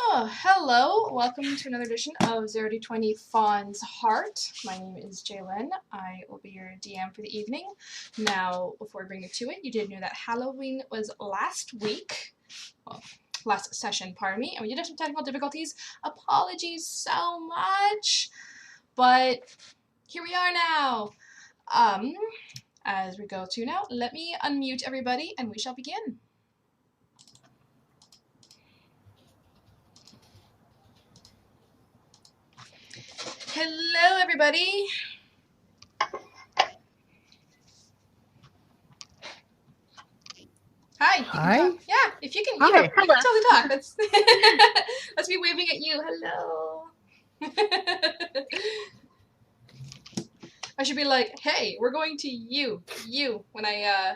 Oh, hello. Welcome to another edition of 0 to 20 Faun's Heart. My name is Jalyn. I will be your DM for the evening. Now, before we bring you to it, you did know that Halloween was last week. Well, last session, pardon me. And we did have some technical difficulties. Apologies so much. But here we are now. As we go to now, let me unmute everybody and we shall begin. Hello, everybody. Hi. Hi. Yeah, if you can, Hi. you can totally talk. That's me waving at you. Hello. I should be like, hey, we're going to you when I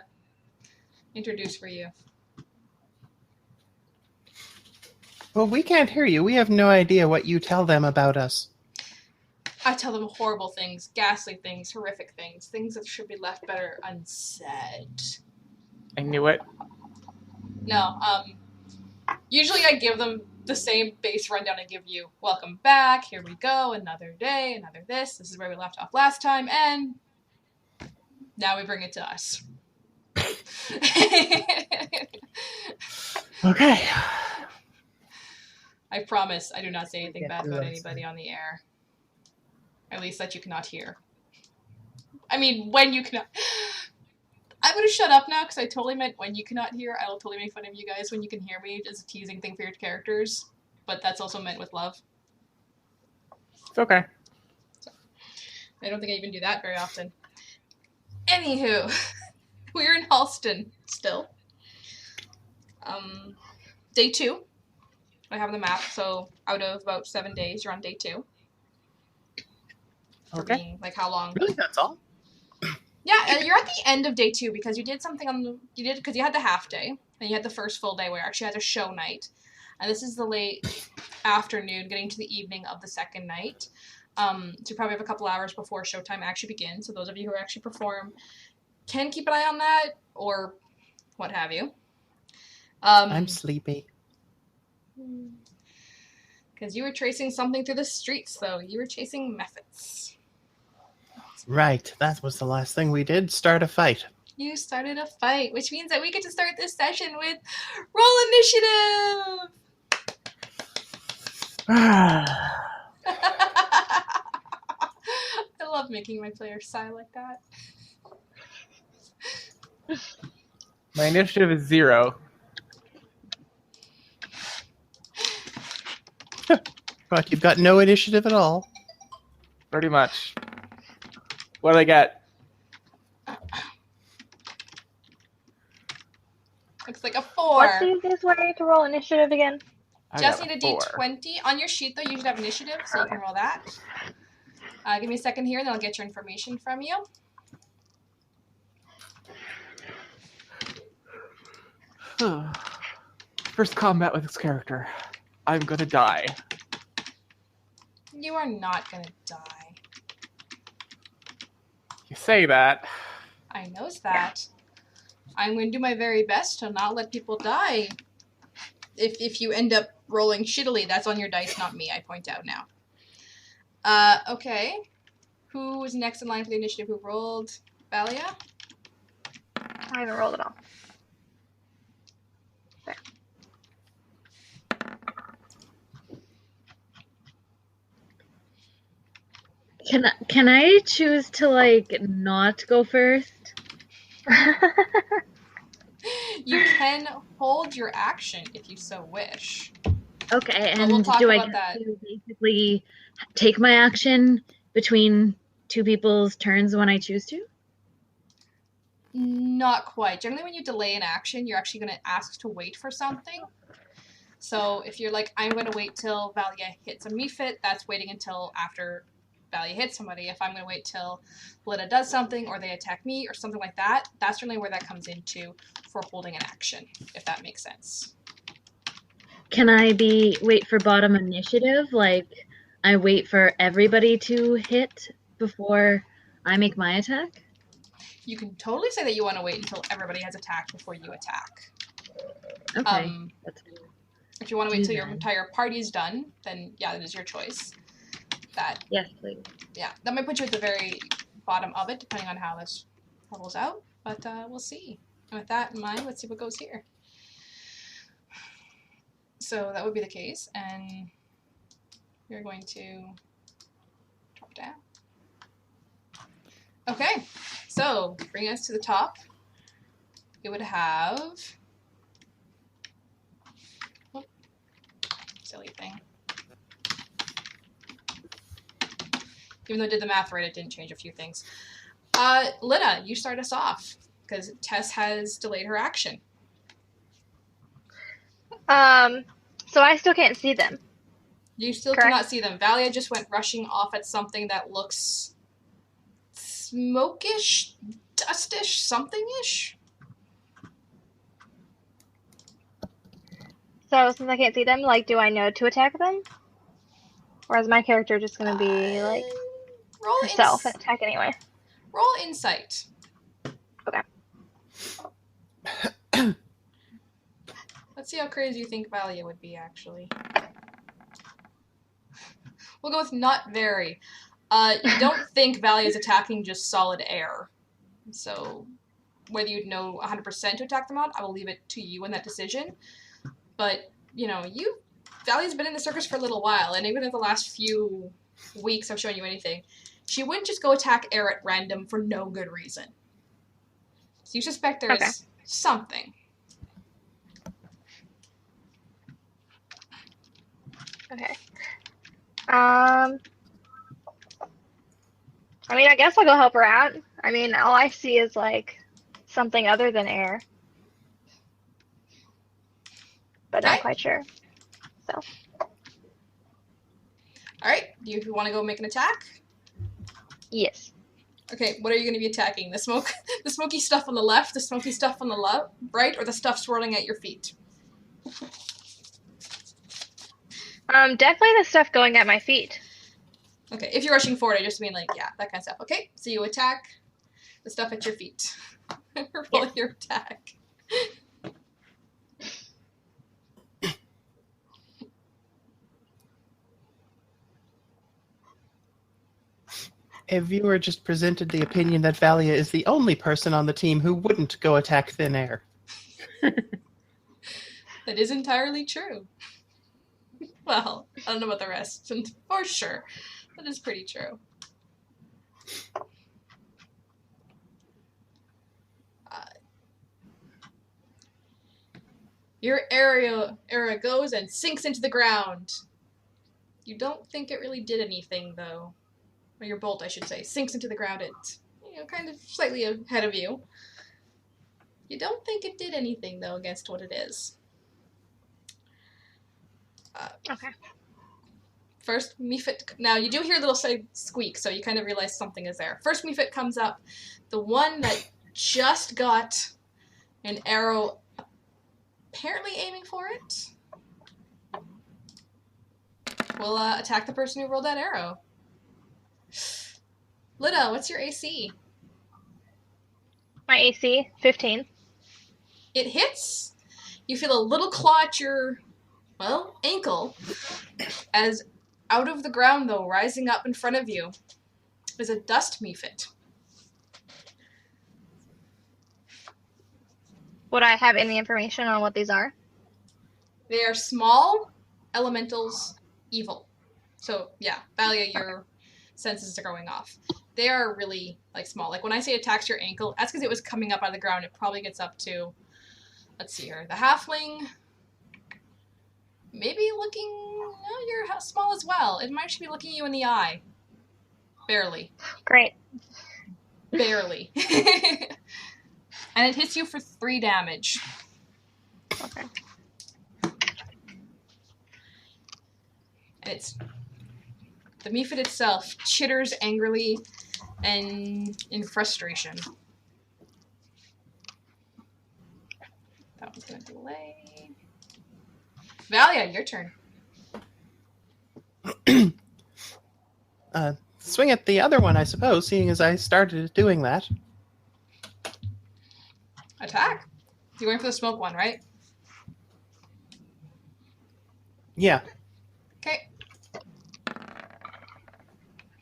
introduce for you. Well, we can't hear you. We have no idea what you tell them about us. I tell them horrible things, ghastly things, horrific things, things that should be left better unsaid. I knew it. No, usually I give them the same base rundown I give you. Welcome back, here we go, another day, another this is where we left off last time, and now we bring it to us. Okay. I promise I do not say anything bad about anybody on the air. At least that you cannot hear. I mean, when you cannot... I'm going to shut up now because I totally meant when you cannot hear. I will totally make fun of you guys when you can hear me. It's a teasing thing for your characters. But that's also meant with love. It's okay. So, I don't think I even do that very often. Anywho, we're in Halston still. Day 2. I have the map, so out of about 7 days, you're on day 2. Okay. Being, like, how long? Really, that's all? Yeah, you're at the end of day 2 because you did something because you had the half day and you had the first full day where you actually had a show night, and this is the late afternoon, getting to the evening of the second night. So you probably have a couple hours before showtime actually begins. So those of you who actually perform can keep an eye on that or what have you. I'm sleepy. Because you were tracing something through the streets, though. You were chasing Mephits. Right, that was the last thing we did. Start a fight. You started a fight, which means that we get to start this session with Roll Initiative! Ah. I love making my players sigh like that. My initiative is 0. But you've got no initiative at all. Pretty much. What do I get? Looks like a 4. What's the easiest way to roll initiative again? Just got need a 4. D20. On your sheet, though, you should have initiative, so you can roll that. Give me a second here, and then I'll get your information from you. First combat with this character. I'm gonna die. You are not gonna die. You say that. I knows that. I'm going to do my very best to not let people die. If you end up rolling shittily, that's on your dice, not me, I point out now. Okay. Who was next in line for the initiative? Who rolled? Valia? I haven't rolled at all. There. Can I choose to, like, not go first? You can hold your action if you so wish. Okay, But and we'll talk do I about get that. to basically take my action between two people's turns when I choose to? Not quite. Generally, when you delay an action, you're actually going to ask to wait for something. So if you're like, I'm going to wait till Valia hits a Mephit, that's waiting until after Valia hits somebody. If I'm going to wait till Lidda does something or they attack me or something like that, that's generally where that comes into for holding an action, if that makes sense. Can I wait for bottom initiative? Like, I wait for everybody to hit before I make my attack? You can totally say that you want to wait until everybody has attacked before you attack. Okay. That's If you want to wait Do till your then. entire party's done, then yeah, that is your choice. That Yes, please. Yeah, that might put you at the very bottom of it, depending on how this levels out. But we'll see. And with that in mind, let's see what goes here. So that would be the case, and you're going to drop down. Okay, so bring us to the top. It would have... Oh, silly thing. Even though I did the math right, it didn't change a few things. Lidda, you start us off, because Tess has delayed her action. So I still can't see them. You still Correct. cannot see them. Valia just went rushing off at something that looks smokish, dustish, something-ish. So since I can't see them, like, do I know to attack them? Or is my character just gonna be like roll herself and attack anyway? Roll insight. Okay. Let's see how crazy you think Valia would be, actually. We'll go with not very. You don't think Valia is attacking just solid air. So whether you'd know 100% to attack them on, I will leave it to you in that decision. But, you know, Valia's been in the circus for a little while, and even in the last few weeks I've shown you anything, she wouldn't just go attack air at random for no good reason. So you suspect there is something. Okay. I mean, I guess I'll go help her out. I mean, all I see is, like, something other than air. But Okay. not quite sure. So. Alright, do you want to go make an attack? Yes. Okay, what are you going to be attacking? The smoky stuff on the left, the smoky stuff on the right, or the stuff swirling at your feet? Definitely the stuff going at my feet. Okay, if you're rushing forward, I just mean, like, yeah, that kind of stuff. Okay, so you attack the stuff at your feet. Roll your attack. A viewer just presented the opinion that Valia is the only person on the team who wouldn't go attack thin air. That is entirely true. Well, I don't know about the rest, and for sure. That is pretty true. Your arrow goes and sinks into the ground. You don't think it really did anything, though. Or your bolt, I should say, sinks into the ground. It's, you know, kind of slightly ahead of you. You don't think it did anything, though, against what it is. Okay. First, Mephit... Now, you do hear a little squeak, so you kind of realize something is there. First Mephit comes up. The one that just got an arrow apparently aiming for it will attack the person who rolled that arrow. Lidda, what's your AC? My AC, 15. It hits. You feel a little claw at your, well, ankle, as out of the ground, though, rising up in front of you, is a dust Mephit. Would I have any information on what these are? They are small elementals, evil. So, yeah, Valia, your senses are going off. They are really, like, small. Like, when I say attacks your ankle, that's because it was coming up out of the ground. It probably gets up to, let's see here, the halfling, maybe looking, no, you're small as well. It might actually be looking you in the eye. Barely. Great. Barely. And it hits you for 3 damage. Okay. And it's... The Mephit itself chitters angrily and in frustration. That one's going to delay. Valia, your turn. Swing at the other one, I suppose, seeing as I started doing that. Attack. You're going for the smoke one, right? Yeah. Okay.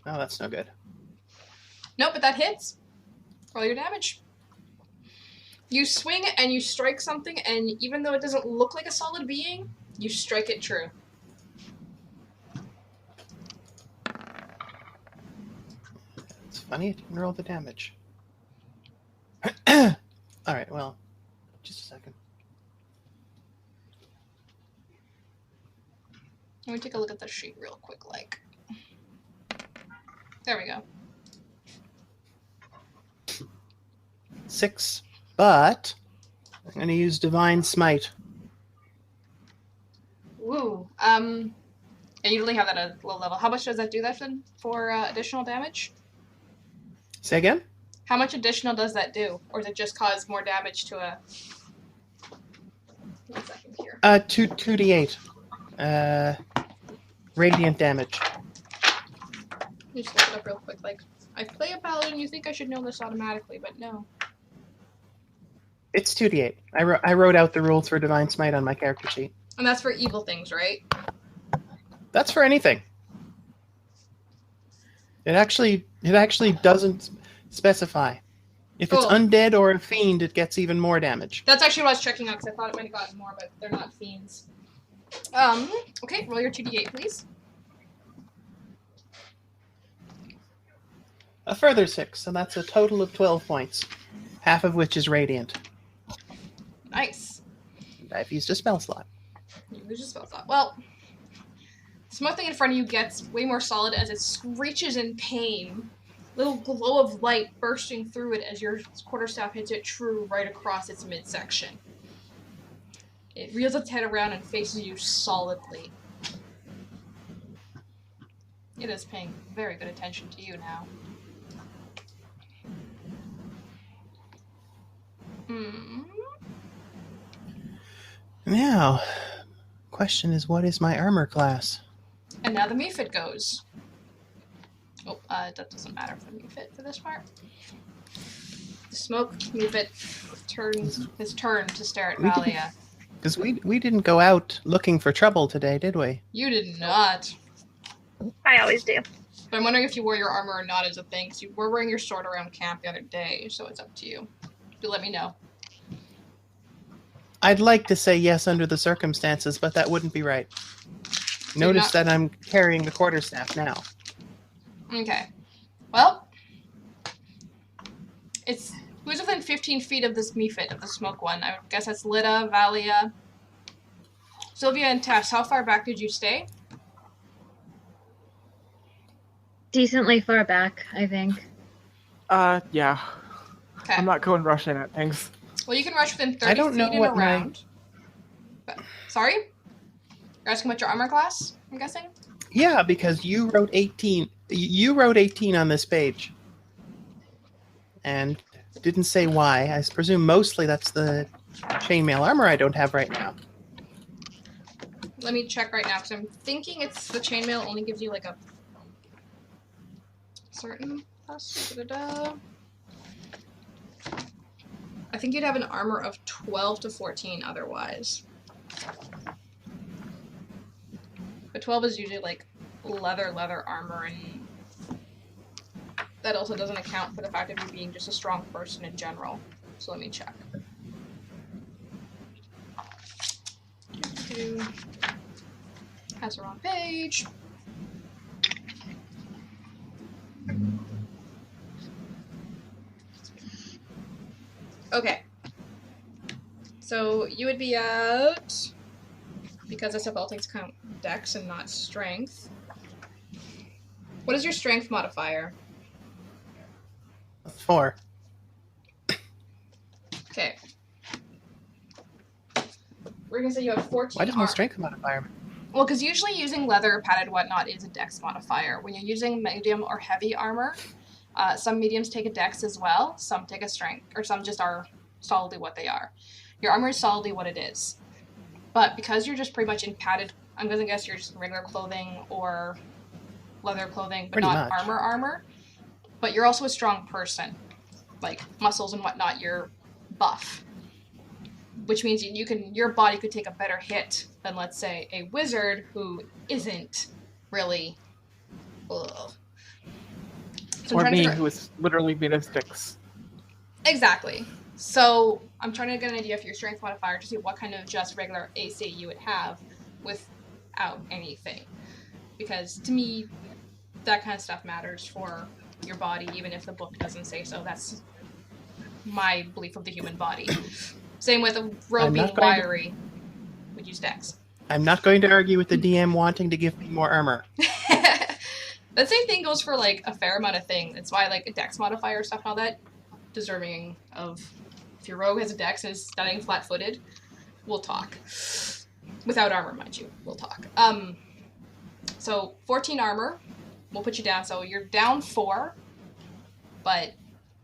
Oh, that's no good. Nope, but that hits. Roll your damage. You swing and you strike something, and even though it doesn't look like a solid being, you strike it true. It's funny it didn't roll the damage. All right, well, just a second. Let me take a look at the sheet real quick, like. There we go. 6, but I'm going to use Divine Smite. Woo. And you only have that at a low level. How much does that do that for additional damage? Say again? How much additional does that do? Or does it just cause more damage to a... 1 second here. 2d8. Radiant damage. Let me just look it up real quick. Like, I play a paladin, you think I should know this automatically, but no. It's 2d8. I wrote out the rules for Divine Smite on my character sheet. And that's for evil things, right? That's for anything. It actually doesn't specify. If it's Cool. undead or a fiend, it gets even more damage. That's actually what I was checking out, because I thought it might have gotten more, but they're not fiends. Okay, roll your 2d8, please. A further 6, so that's a total of 12 points, half of which is radiant. Nice. And I've used a spell slot. You lose your spell slot. Well, the smoke thing in front of you gets way more solid as it screeches in pain. Little glow of light bursting through it as your quarterstaff hits it true right across its midsection. It reels its head around and faces you solidly. It is paying very good attention to you now. Now, question is, what is my armor class? And now the Mephit goes. Oh, that doesn't matter for the Mephit for this part. The smoke Mephit turns his turn to stare at Valia. Because we didn't go out looking for trouble today, did we? You did not. I always do. But I'm wondering if you wore your armor or not as a thing, because you were wearing your sword around camp the other day, so it's up to you. You let me know. I'd like to say yes under the circumstances, but that wouldn't be right. So Notice that I'm carrying the quarterstaff now. Okay. Well, it's who's within 15 feet of this Mephit, of the smoke one? I guess that's Lidda, Valia, Sylvia, and Tess. How far back did you stay? Decently far back, I think. Yeah. Okay. I'm not going rushing at things. Well, you can rush within 30 I don't feet know and what my- around. Sorry? You're asking about your armor class, I'm guessing? Yeah, because you wrote 18. You wrote 18 on this page. And didn't say why. I presume mostly that's the chainmail armor I don't have right now. Let me check right now, because I'm thinking it's the chainmail only gives you like a certain plus. Da-da-da. I think you'd have an armor of 12 to 14 otherwise. But 12 is usually like leather armor, and that also doesn't account for the fact of you being just a strong person in general. So let me check. That's the wrong page. Okay. So you would be at, because SFL takes count dex and not strength. What is your strength modifier? 4. Okay. We're gonna say you have 14. Why does my strength modifier? Well, because usually using leather, padded, whatnot is a dex modifier. When you're using medium or heavy armor, some mediums take a dex as well, some take a strength, or some just are solidly what they are. Your armor is solidly what it is. But because you're just pretty much in padded, I'm going to guess you're just in regular clothing or leather clothing, but Pretty not much. armor. But you're also a strong person. Like, muscles and whatnot, you're buff. which means your body could take a better hit than, let's say, a wizard who isn't really. Ugh. So Or me, who is literally made of sticks. Exactly. So I'm trying to get an idea of your strength modifier to see what kind of just regular AC you would have without anything. Because to me, that kind of stuff matters for your body, even if the book doesn't say so. That's my belief of the human body. Same with a rogue being wiry. Would use dex. I'm not going to argue with the DM wanting to give me more armor. The same thing goes for like a fair amount of things. That's why like a dex modifier stuff and all that, deserving of, if your rogue has a dex and is stunning flat-footed, we'll talk. Without armor, mind you, we'll talk. So 14 armor, we'll put you down. So you're down 4, but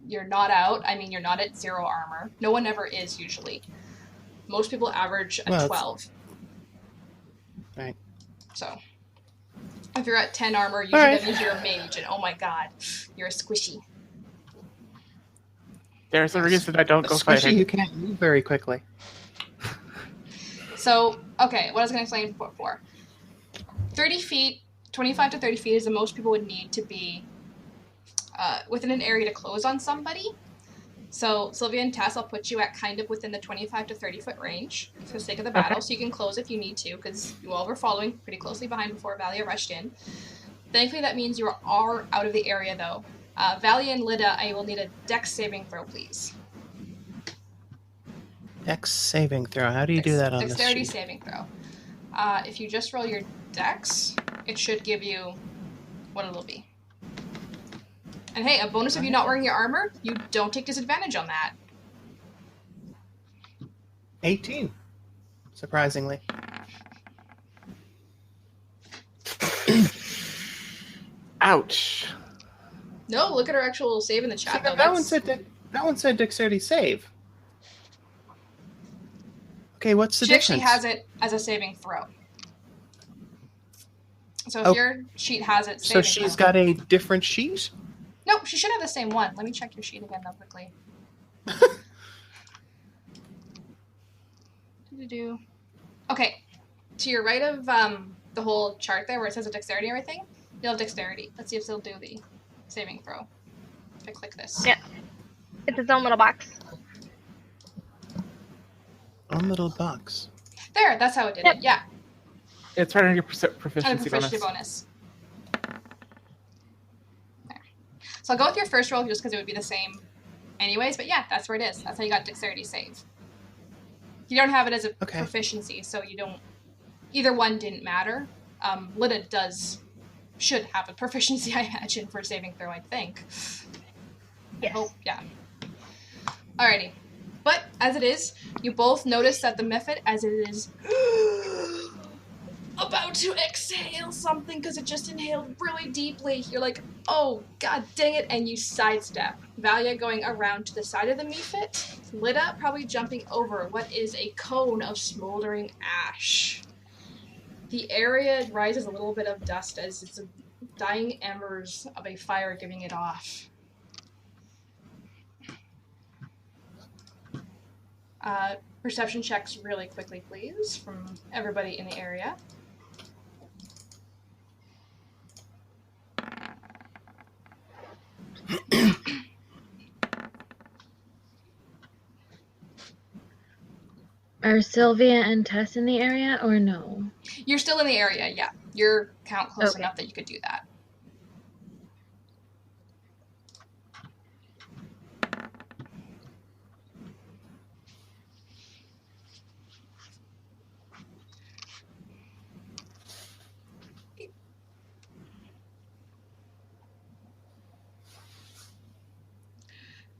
you're not out. I mean, you're not at 0 armor. No one ever is usually. Most people average at 12. Right. So if you're at 10 armor, usually that means you're a mage, and oh my god, you're a squishy. There's a reason I don't go Squishy fighting. who can't move very quickly. So, okay, what I was going to explain before. 30 feet, 25 to 30 feet is the most people would need to be within an area to close on somebody. So, Sylvia and Tess, I'll put you at kind of within the 25 to 30 foot range for the sake of the battle, so you can close if you need to, because you all were following pretty closely behind before Valia rushed in. Thankfully, that means you are out of the area, though. Valia and Lidda, I will need a dex saving throw, please. Dex saving throw. How do you do that on this sheet? Dexterity saving throw. If you just roll your dex, it should give you what it'll be. And hey, a bonus of you not wearing your armor, you don't take disadvantage on that. 18. Surprisingly. Ouch. No, look at her actual save in the chat. So that one said dexterity save. Okay, what's the She difference? actually has it as a saving throw. So if your sheet has it saving So she's got a different sheet? Nope, she should have the same one. Let me check your sheet again though quickly. Okay, to your right of the whole chart there where it says a dexterity and everything, you'll have dexterity. Let's see if it'll do the saving throw. If I click this. Yeah. It's its own little box. Own little box. There, that's how it did it. Yeah. It's right on your And a proficiency bonus. bonus. There. So I'll go with your first roll just because it would be the same anyways, but yeah, that's where it is. That's how you got dexterity save. You don't have it as a proficiency, so you don't... Either one didn't matter. Lidda should have a proficiency, I imagine, for saving throw, I think. Yes. I hope, yeah. Alrighty. But, as it is, you both notice that the Mephit, as it is about to exhale something because it just inhaled really deeply, you're like, oh, god dang it, and you sidestep. Valia going around to the side of the Mephit. Lidda probably jumping over what is a cone of smoldering ash. The area rises a little bit of dust as it's dying embers of a fire giving it off. Perception checks really quickly, please, from everybody in the area. Are Sylvia and Tess in the area, or no? You're still in the area, yeah. You're count close Okay. enough that you could do that.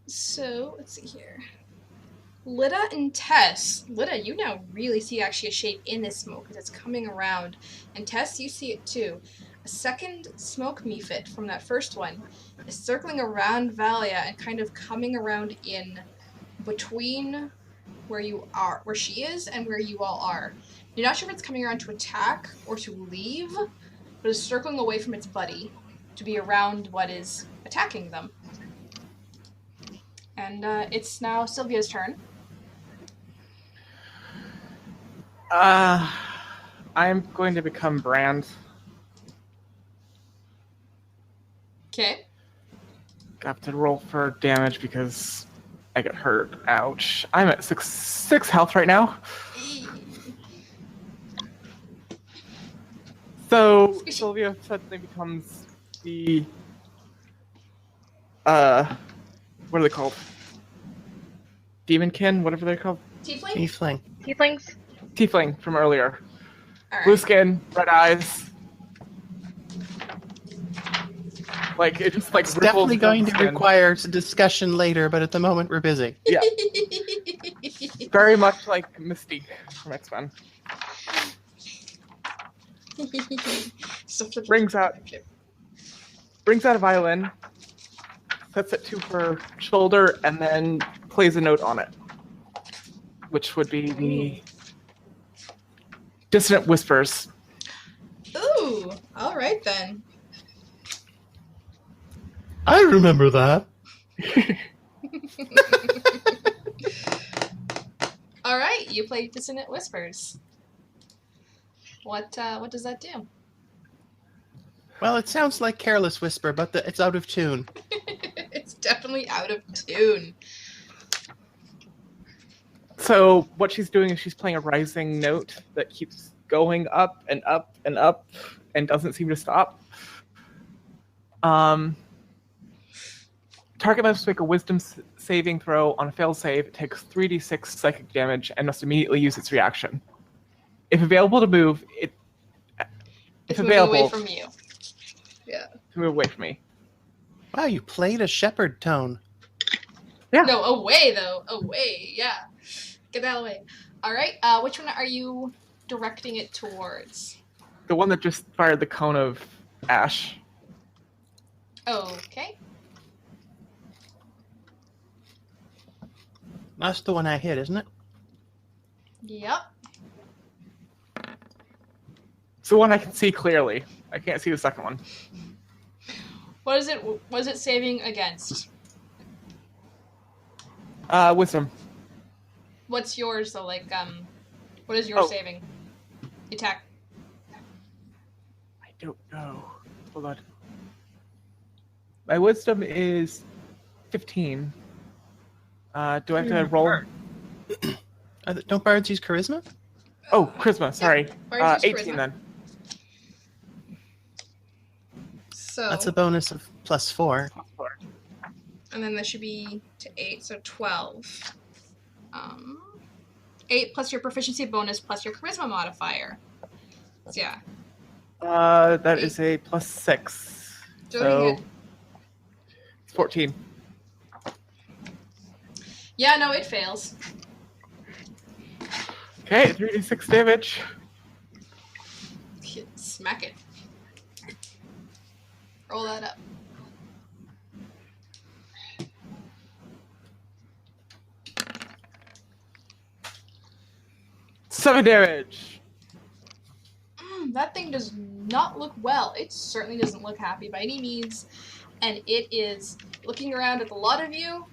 So, let's see here. Lidda and Tess. Lidda, you now really see actually a shape in this smoke because it's coming around. And Tess, you see it too. A second smoke Mephit from that first one is circling around Valia and kind of coming around in between where you are, where she is and where you all are. You're not sure if it's coming around to attack or to leave, but it's circling away from its buddy to be around what is attacking them. And it's now Sylvia's turn. I'm going to become Brand. Okay. Got to roll for damage because I got hurt. Ouch. I'm at six health right now. So Sylvia suddenly becomes the what are they called? Demonkin, whatever they're called. Tiefling? Tiefling. Tieflings? Tiefling from earlier. All Blue right. skin, red eyes. Like it just like It's ripples definitely going to skin. require discussion later, but at the moment we're busy. Yeah. Very much like Mystique from X-Men. Brings out a violin, sets it to her shoulder, and then plays a note on it, which would be the Dissonant Whispers. Ooh, all right then. I remember that. All right, you play Dissonant Whispers. What does that do? Well, it sounds like Careless Whisper, but it's out of tune. It's definitely out of tune. So what she's doing is she's playing a rising note that keeps going up and up and up and doesn't seem to stop. Target must make a wisdom saving throw. On a failed save, it takes 3d6 psychic damage and must immediately use its reaction. If available to move, if moving available, away from you. Yeah. to move away from me. Wow, you played a shepherd tone. Yeah. No, away though. Away. Yeah. Get that away. All right. Which one are you directing it towards? The one that just fired the cone of ash. Okay. That's the one I hit, isn't it? Yep. It's the one I can see clearly. I can't see the second one. What is it? What is it saving against? Wisdom. What's yours though? Like, what is your Oh. saving? Attack. I don't know. Hold on. My wisdom is 15. Do I have to roll? Don't bards use charisma? Oh, charisma. Sorry. Bards use 18 charisma. then. So. That's a bonus of +4. And then that should be to 8, so 12. 8 plus your proficiency bonus plus your charisma modifier. So yeah. That is a +6. Doing So it's 14. Yeah, no, it fails. Okay, 3d6 damage. Smack it. Roll that up. Seven damage. That thing does not look well. It certainly doesn't look happy by any means. And it is looking around at the lot of you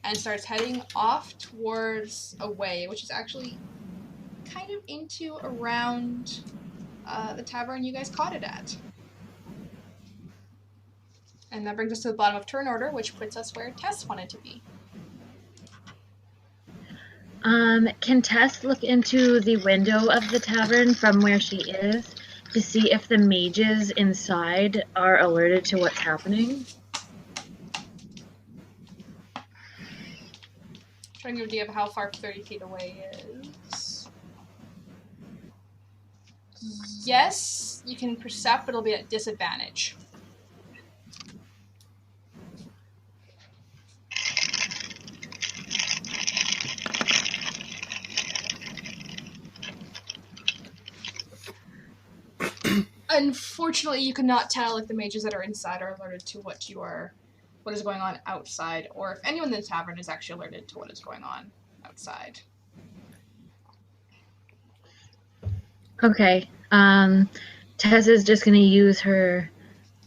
and starts heading off towards a way, which is actually kind of into around the tavern you guys caught it at. And that brings us to the bottom of turn order, which puts us where Tess wanted to be. Can Tess look into the window of the tavern from where she is to see if the mages inside are alerted to what's happening? Trying to give you an idea of how far 30 feet away is. Yes, you can percept, but it'll be at disadvantage. Unfortunately, you cannot tell if the mages that are inside are alerted to what is going on outside, or if anyone in the tavern is actually alerted to what is going on outside. Okay. Tess is just going to use her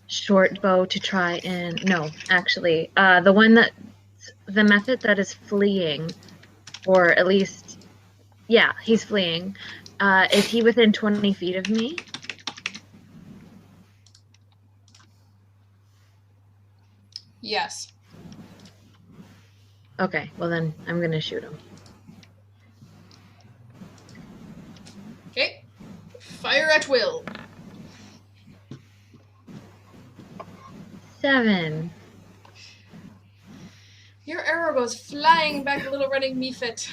short bow to try and... No, actually. The Mephit that is fleeing, or at least... Yeah, he's fleeing. Is he within 20 feet of me? Yes. Okay, well then I'm gonna shoot him. Okay. Fire at will. 7. Your arrow goes flying back the little running Mephit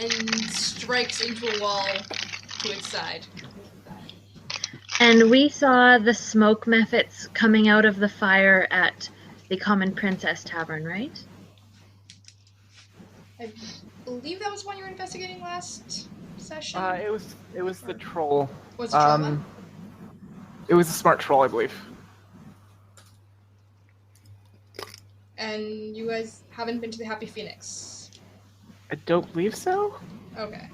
and strikes into a wall to its side. And we saw the smoke Mephits coming out of the fire at the Common Princess Tavern, right? I believe that was one you were investigating last session. It was the troll. Was it troll then? It was a smart troll, I believe. And you guys haven't been to the Happy Phoenix? I don't believe so. Okay.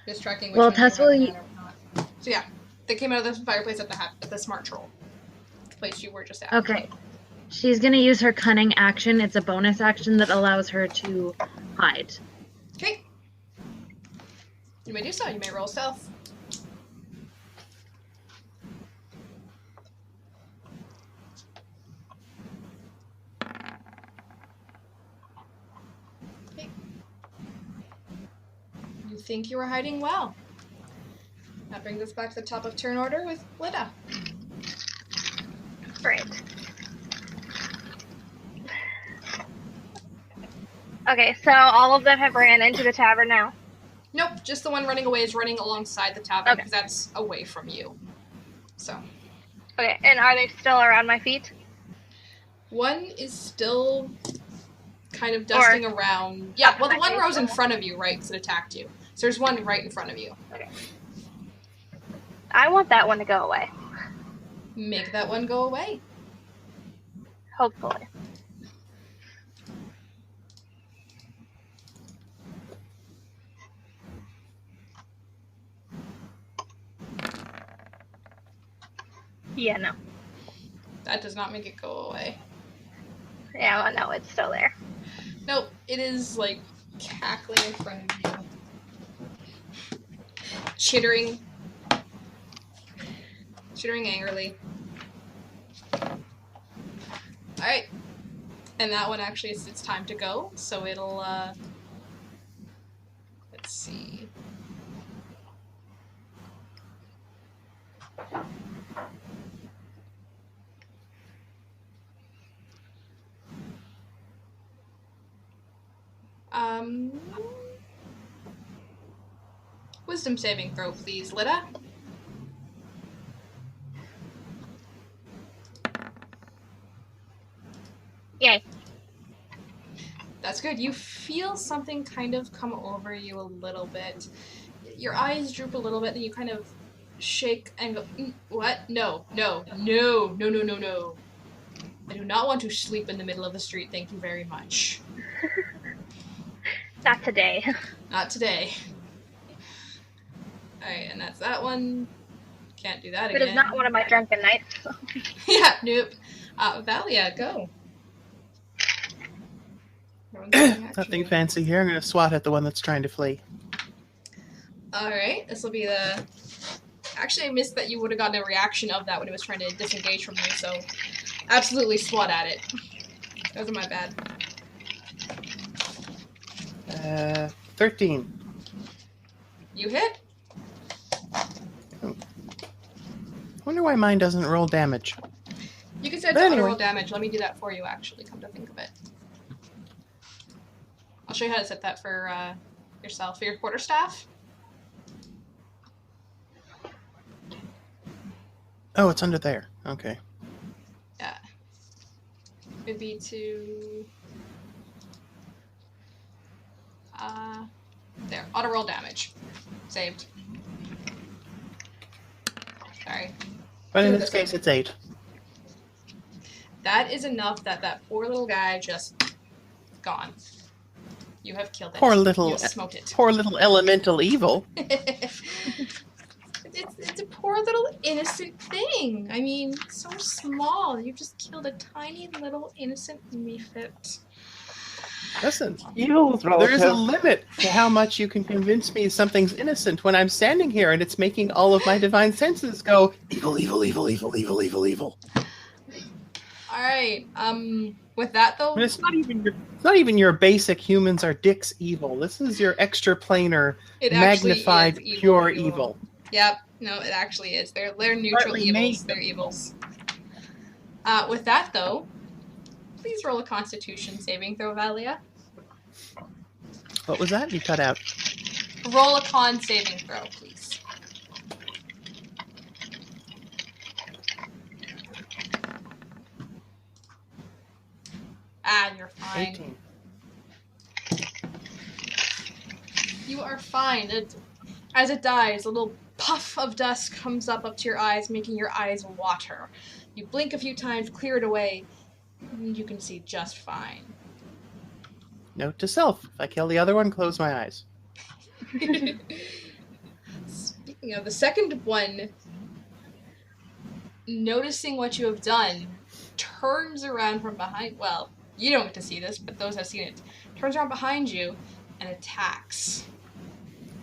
Just tracking which Well, one Tess you will. have or not. So yeah, they came out of the fireplace at the smart troll. The place you were just at. Okay. She's gonna use her cunning action. It's a bonus action that allows her to hide. Okay. You may do so. You may roll stealth. Okay. You think you were hiding well. That brings us back to the top of turn order with Lidda. Great. Okay, so all of them have ran into the tavern now. Nope, just the one running away is running alongside the tavern Okay. because that's away from you. So, Okay, and are they still around my feet? one is still kind of dusting around. Yeah, well, the one rose in front of you, right, because it attacked you. So there's one right in front of you. Okay. I want that one to go away. Make that one go away. Hopefully. Yeah, no. That does not make it go away. Yeah, well, no, it's still there. Nope, it is, like, cackling in front of you. Chittering angrily. Alright. And that one actually, it's time to go, so it'll, let's see. Wisdom saving throw, please, Lidda. Yay. That's good. You feel something kind of come over you a little bit. Your eyes droop a little bit, and you kind of shake and go, what? No. I do not want to sleep in the middle of the street, thank you very much. Not today. Not today. Alright, and that's that one. Can't do that It again. is not one of my drunken nights. Yeah, nope. Valia, go. Nothing fancy here. I'm going to swat at the one that's trying to flee. Alright, this will be the... Actually, I missed that you would have gotten a reaction of that when it was trying to disengage from you, so absolutely swat at it. Those are my bad. 13. You hit? Wonder why mine doesn't roll damage. You can set But it to anyway. auto-roll damage. Let me do that for you, actually, come to think of it. I'll show you how to set that for yourself. For your quarterstaff. Oh, it's under there. Okay. Yeah. It'd be to... there. Auto-roll damage. Saved. Sorry. But in Do this this case, it's 8. That is enough that that poor little guy just gone. You have killed it. Poor little, You have smoked it. poor little elemental evil. It's a poor little innocent thing. I mean, so small. You just killed a tiny little innocent Mephit. Listen, Evil is relative. there is a limit to how much you can convince me something's innocent when I'm standing here and it's making all of my divine senses go evil, evil, evil, evil, evil, evil, evil. All right. With that though, I mean, it's not even your basic humans are dicks evil. This is your extraplanar, it actually magnified, is pure evil. Yep. No, it actually is. They're neutral Partly evils. made They're evils. With that though, please roll a Constitution saving throw, Valia. What was that? You cut out. Roll a con saving throw, please. You're fine. 18. You are fine. As it dies, a little puff of dust comes up to your eyes, making your eyes water. You blink a few times, clear it away, and you can see just fine. Note to self: if I kill the other one, close my eyes. Speaking of, the second one, noticing what you have done, turns around from behind. Well, you don't get to see this, but those have seen it. Turns around behind you and attacks.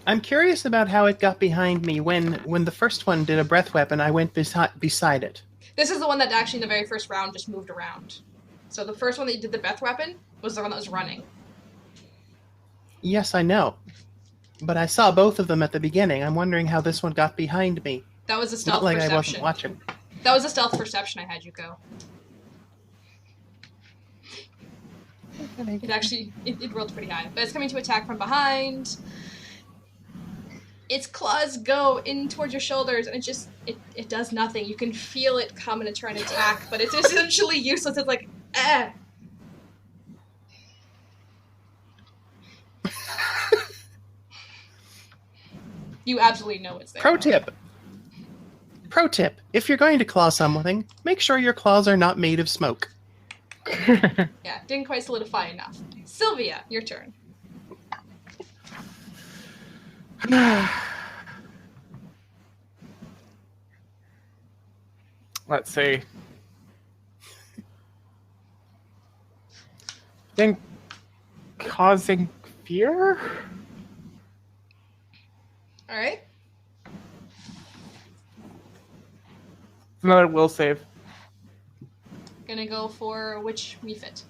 I'm curious about how it got behind me when the first one did a breath weapon. I went beside it. This is the one that actually in the very first round just moved around. So the first one that you did the breath weapon was the one that was running. Yes, I know. But I saw both of them at the beginning. I'm wondering how this one got behind me. That was a stealth Not like perception. I wasn't watching. That was a stealth perception I had you go. It actually, it rolled pretty high. But it's coming to attack from behind. Its claws go in towards your shoulders, and it does nothing. You can feel it come and try and attack, but it's essentially useless. It's like, eh. You absolutely know it's there. Pro tip. If you're going to claw something, make sure your claws are not made of smoke. Yeah, didn't quite solidify enough. Sylvia, your turn. Let's see. Think causing fear? Alright. Another will save. Gonna go for which Mephit?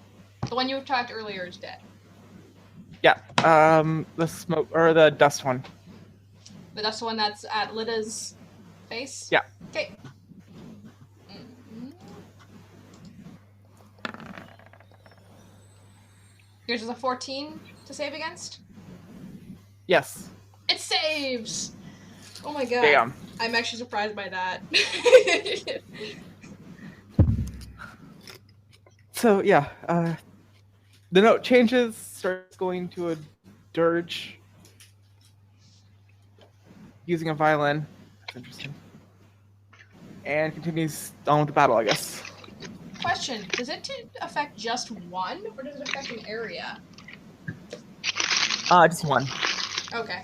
The one you attacked earlier is dead. Yeah. The smoke or the dust one. The dust one that's at Lidda's face? Yeah. Okay. Yours is a 14 to save against? Yes. It saves! Oh my god. Damn. I'm actually surprised by that. So yeah, the note changes, starts going to a dirge using a violin. That's interesting. And continues on with the battle, I guess. Question, does it affect just one, or does it affect an area? Just one. Okay.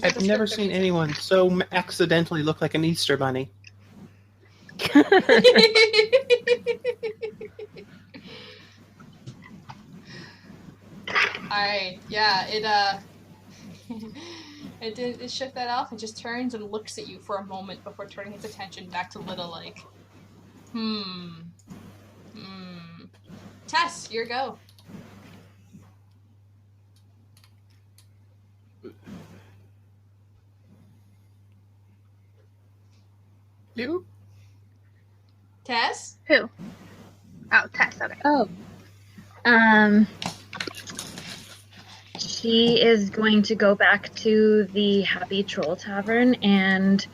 I've never seen anyone so accidentally look like an Easter bunny. Alright, yeah, it shook that off and just turns and looks at you for a moment before turning its attention back to Lidda like, Tess, your go. You? Tess? Who? Oh, Tess, okay. Oh. She is going to go back to the Happy Troll Tavern and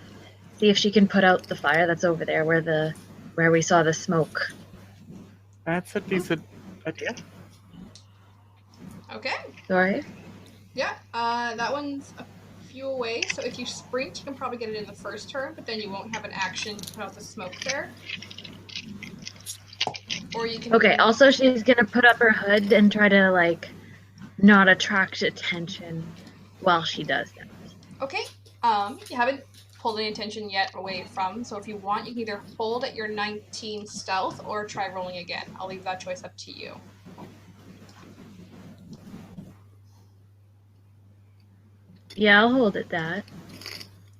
see if she can put out the fire that's over there where we saw the smoke. That's a decent idea. Okay. Sorry? Yeah, that one's a few away, so if you sprint, you can probably get it in the first turn, but then you won't have an action to put out the smoke there. Or you can... Okay, also she's gonna put up her hood and try to, like, not attract attention while she does that. Okay, you haven't pulled any attention yet away from, so if you want, you can either hold at your 19 stealth or try rolling again. I'll leave that choice up to you. Yeah, I'll hold it that.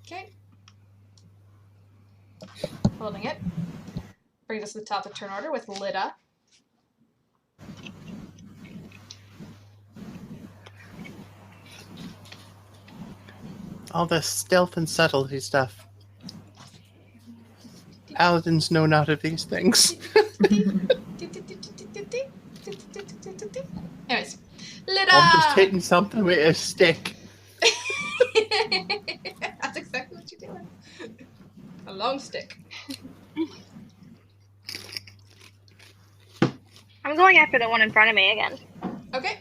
Okay. Holding it. Brings us to the top of the turn order with Lidda. All the stealth and subtlety stuff. Paladins know not of these things. Anyways, Lidda! I'm just hitting something with a stick. That's exactly what you're doing. A long stick. I'm going after the one in front of me again. Okay.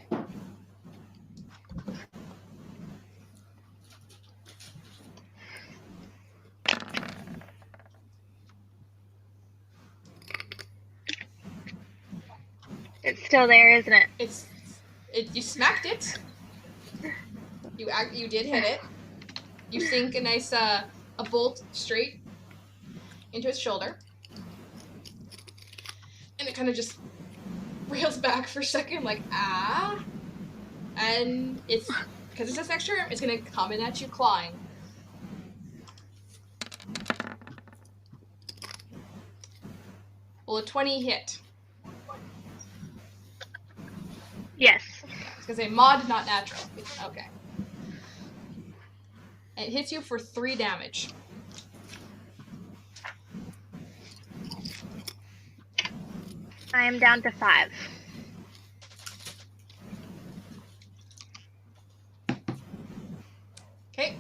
It's still there, isn't it? You smacked it. You did hit it. You sink a nice a bolt straight into its shoulder. And it kind of just rails back for a second, like, ah. And it's, because it's this extra, it's going to come in at you clawing. Will a 20 hit? Yes. I was going to say mod, not natural. Okay. It hits you for 3 damage. I am down to 5. Okay.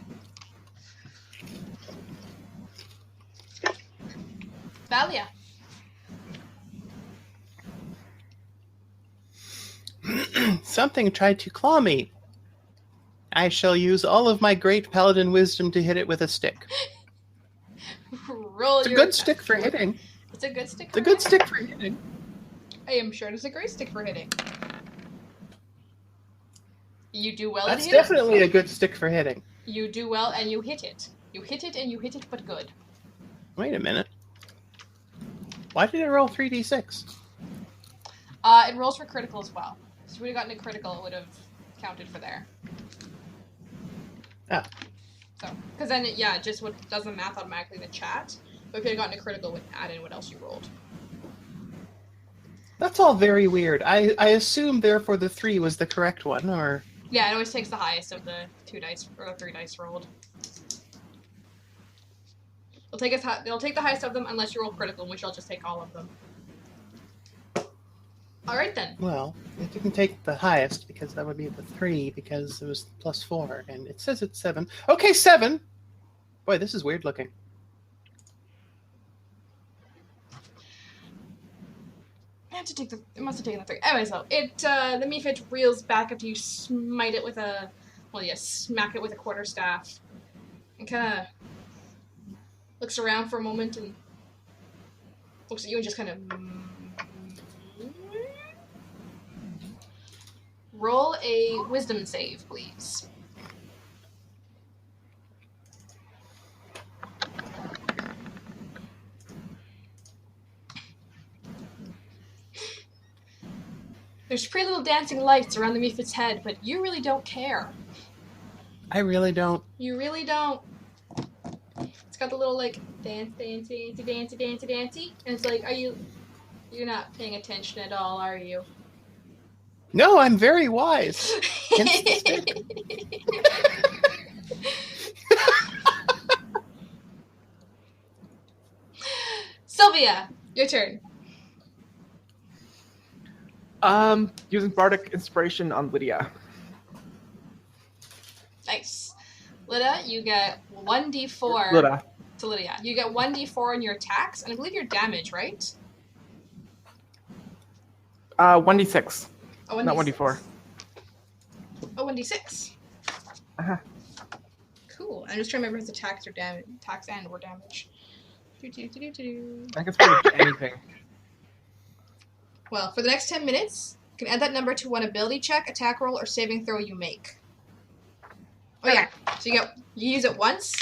Valia. Something tried to claw me. I shall use all of my great paladin wisdom to hit it with a stick. Roll It's a your good attack. stick for hitting. It's a good stick. It's a good stick for hitting. I am sure it's a great stick for hitting. You do well. That's at hitting. definitely a good stick for hitting. You do well, and you hit it. You hit it, and you hit it, but good. Wait a minute. Why did it roll 3d6? It rolls for critical as well. So if we would have gotten a critical, it would have counted for there. Ah. So, because then it just does the math automatically in the chat. But if you had gotten a critical, it would add in what else you rolled. That's all very weird. I assume, therefore, the 3 was the correct one, or... Yeah, it always takes the highest of the 2 dice, or the 3 dice rolled. It'll take the highest of them unless you roll critical, which I'll just take all of them. Alright then. Well, it didn't take the highest, because that would be the 3, because it was plus 4, and it says it's 7. Okay, 7! Boy, this is weird looking. It must have taken the 3. Anyway, so the Mephit reels back after you smite it with smack it with a quarterstaff. And kind of looks around for a moment and looks at you and just kind of... Roll a wisdom save, please. There's pretty little dancing lights around the Mephit's head, but you really don't care. I really don't. You really don't. It's got the little, like, dancey, and it's like, you're not paying attention at all, are you? No, I'm very wise. Hence the stick. Sylvia, your turn. Using bardic inspiration on Lydia. Nice. Lidda, you get 1d4. Lidda. To Lydia. You get 1d4 on your attacks, and I believe your damage, right? 1d6. Oh, 1d6. Not 1d4. Oh, 1d6. Uh-huh. Cool. I'm just trying to remember his attacks or damage, attacks and or damage. I think it's pretty much anything. Well, for the next 10 minutes, you can add that number to one ability check, attack roll, or saving throw you make. Oh yeah, so you use it once,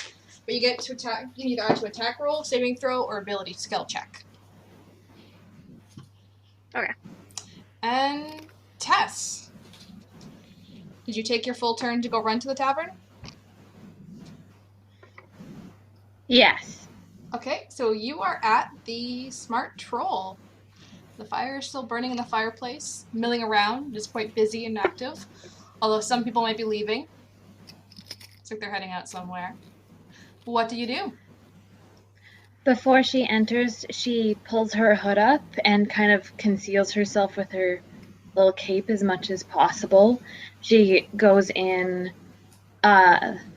but you get to attack. You can either add to attack roll, saving throw, or ability skill check. Okay. And Tess, did you take your full turn to go run to the tavern? Yes. Okay, so you are at the Smart Troll. The fire is still burning in the fireplace, milling around. It is quite busy and active, although some people might be leaving. Looks like they're heading out somewhere. What do you do? Before she enters, she pulls her hood up and kind of conceals herself with her little cape as much as possible. She goes in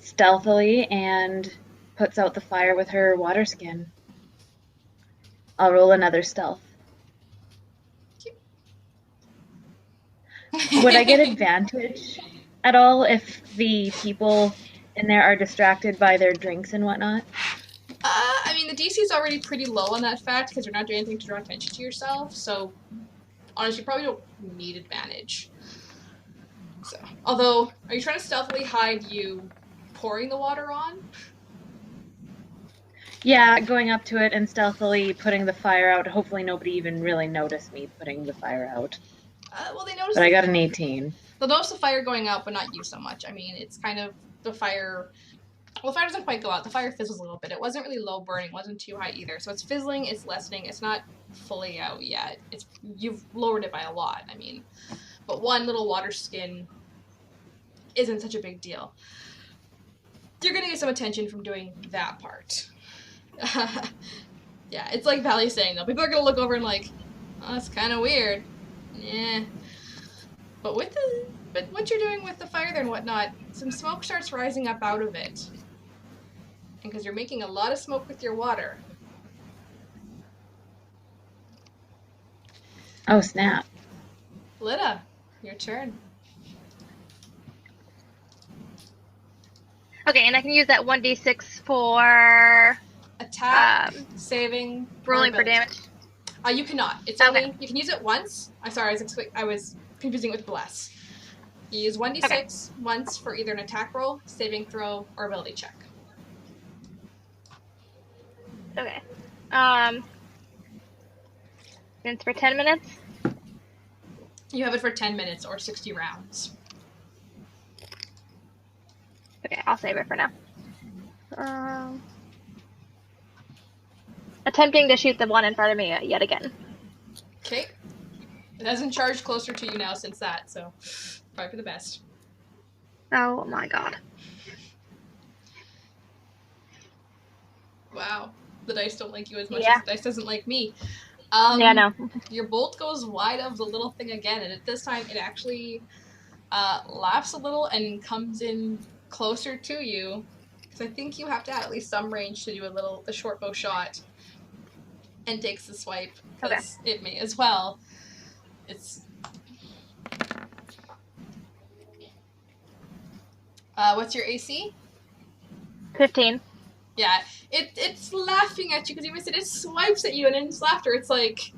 stealthily and puts out the fire with her water skin. I'll roll another stealth. Would I get advantage at all if the people in there are distracted by their drinks and whatnot? I mean, the DC is already pretty low on that fact because you're not doing anything to draw attention to yourself, so honestly, you probably don't need advantage. So, although, are you trying to stealthily hide you pouring the water on? Yeah, going up to it and stealthily putting the fire out. Hopefully nobody even really noticed me putting the fire out. Well, they noticed. But I got an 18. They'll notice the fire going out, but not you so much. I mean, it's kind of the fire. Well, the fire doesn't quite go out. The fire fizzles a little bit. It wasn't really low burning. Wasn't too high either. So it's fizzling. It's lessening. It's not fully out yet. You've lowered it by a lot. I mean, but one little water skin isn't such a big deal. You're gonna get some attention from doing that part. Yeah, it's like Valia saying though. People are gonna look over and like, oh, that's kind of weird. Yeah. But what you're doing with the fire there and whatnot, some smoke starts rising up out of it. And because you're making a lot of smoke with your water. Oh, snap. Lidda, your turn. Okay, and I can use that 1d6 for Attack, saving, rolling for ability. damage. You cannot. It's Okay. only you can use it once. I'm sorry, I was confusing it with bless. You use 1d6 once for either an attack roll, saving throw, or ability check. Okay. It's for 10 minutes. You have it for 10 minutes or 60 rounds. Okay, I'll save it for now. Attempting to shoot the one in front of me yet again. Okay. It hasn't charged closer to you now since that, so probably for the best. Oh my god. Wow. The dice don't like you as much Yeah. as the dice doesn't like me. Yeah, no. Your bolt goes wide of the little thing again, and at this time it actually laughs a little and comes in closer to you. Because I think you have to have at least some range to do a short bow shot. And takes the swipe, because it may as well. What's your AC? 15. Yeah, it's laughing at you because you missed it. It swipes at you, and in its laughter, it's like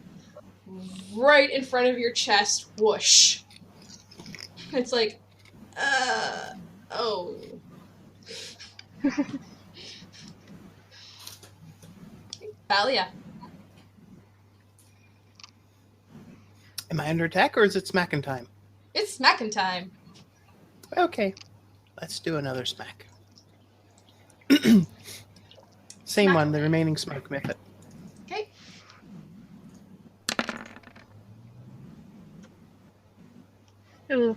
right in front of your chest. Whoosh! It's like, oh. Valia. Am I under attack or is it smacking time? It's smacking time. Okay, let's do another smack. Same one, the remaining smoke method. Okay. Ooh.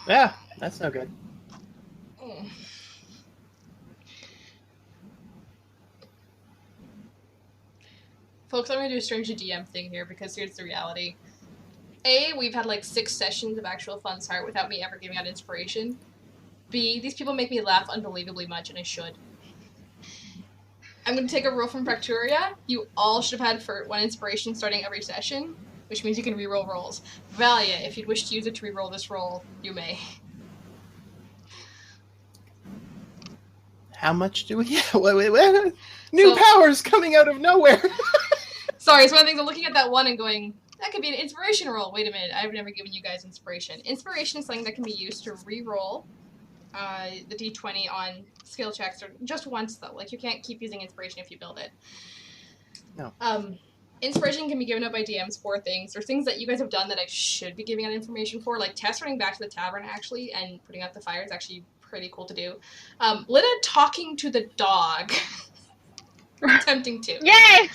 Yeah, that's no good. Folks, I'm going to do a strangely DM thing here because here's the reality. A, we've had like 6 sessions of actual Fun's Heart without me ever giving out inspiration. B, these people make me laugh unbelievably much, and I should. I'm going to take a roll from Facturia. You all should have had for 1 inspiration starting every session, which means you can reroll rolls. Valia, if you'd wish to use it to reroll this roll, you may. How much do we get? Wait. New powers coming out of nowhere. Sorry, it's one of the things I'm looking at that one and going, that could be an inspiration roll. Wait a minute, I've never given you guys inspiration. Inspiration is something that can be used to re-roll the d20 on skill checks, or just once though. Like, you can't keep using inspiration if you build it. No. inspiration can be given out by DMs for things. There's things that you guys have done that I should be giving out information for, like Tess running back to the tavern, actually, and putting out the fire is actually pretty cool to do. Lidda talking to the dog. Attempting to. Yay!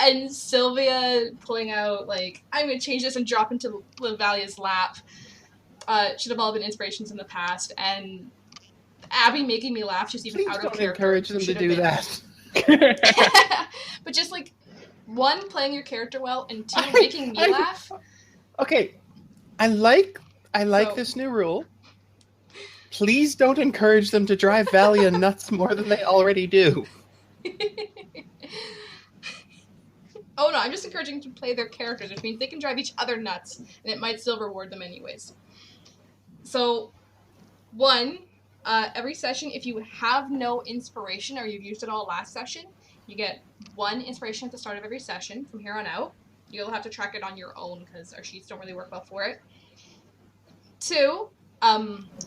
And Sylvia pulling out, like, I'm going to change this and drop into Valia's lap. Should have all been inspirations in the past. And Abbey making me laugh just even Please out of don't character. encourage them to should have do been. that. But just, like, one, playing your character well, and two, making me laugh. Okay, I like So- this new rule. Please don't encourage them to drive Valia nuts more than they already do. Oh no, I'm just encouraging them to play their characters, which means they can drive each other nuts, and it might still reward them anyways. So, one, every session, if you have no inspiration or you've used it all last session, you get 1 inspiration at the start of every session from here on out. You'll have to track it on your own because our sheets don't really work well for it. 2,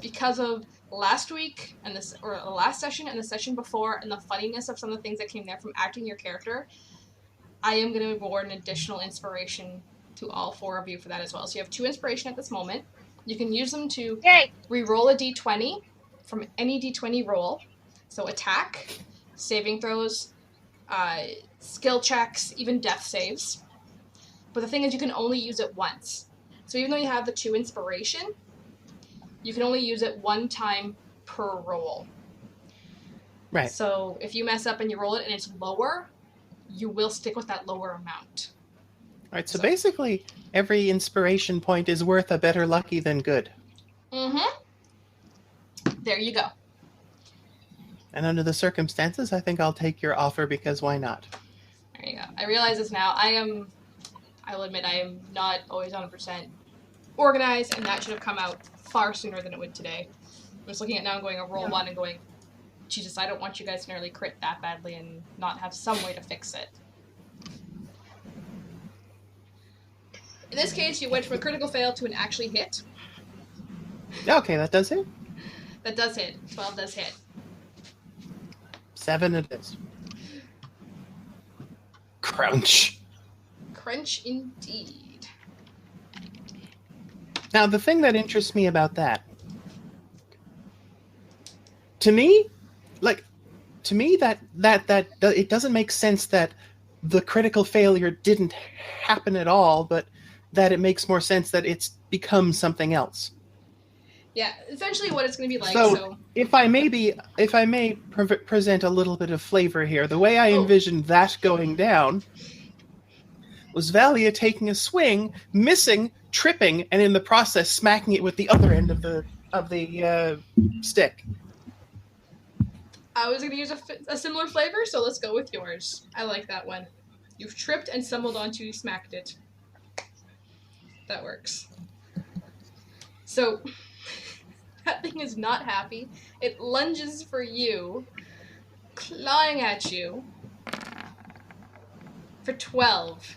because of last week and the last session and the session before and the funniness of some of the things that came there from acting your character, I am going to reward an additional inspiration to all 4 of you for that as well. So you have 2 inspiration at this moment. You can use them to Yay! re-roll a d20 from any d20 roll. So attack, saving throws, skill checks, even death saves. But the thing is, you can only use it once. So even though you have the 2 inspiration, you can only use it 1 time per roll. Right. So if you mess up and you roll it and it's lower, you will stick with that lower amount. All right, so basically, every inspiration point is worth a better lucky than good. Mm-hmm. There you go. And under the circumstances, I think I'll take your offer because why not? There you go. I realize this now. I will admit, I am not always 100% organized, and that should have come out far sooner than it would today. I'm just looking at now and going a roll 1 and going, Jesus, I don't want you guys to nearly crit that badly and not have some way to fix it. In this case, you went from a critical fail to an actually hit. Okay, that does it. That does hit. 12 does hit. 7 it is. Crunch. Crunch indeed. Now, the thing that interests me about that, to me, that it doesn't make sense that the critical failure didn't happen at all, but that it makes more sense that it's become something else. Yeah, essentially what it's going to be like. So, if I may present a little bit of flavor here, the way I envisioned that going down was Valia taking a swing, missing, tripping, and in the process smacking it with the other end of the stick. I was going to use a similar flavor, so let's go with yours. I like that one. You've tripped and stumbled onto you smacked it. That works. So, that thing is not happy. It lunges for you, clawing at you for 12.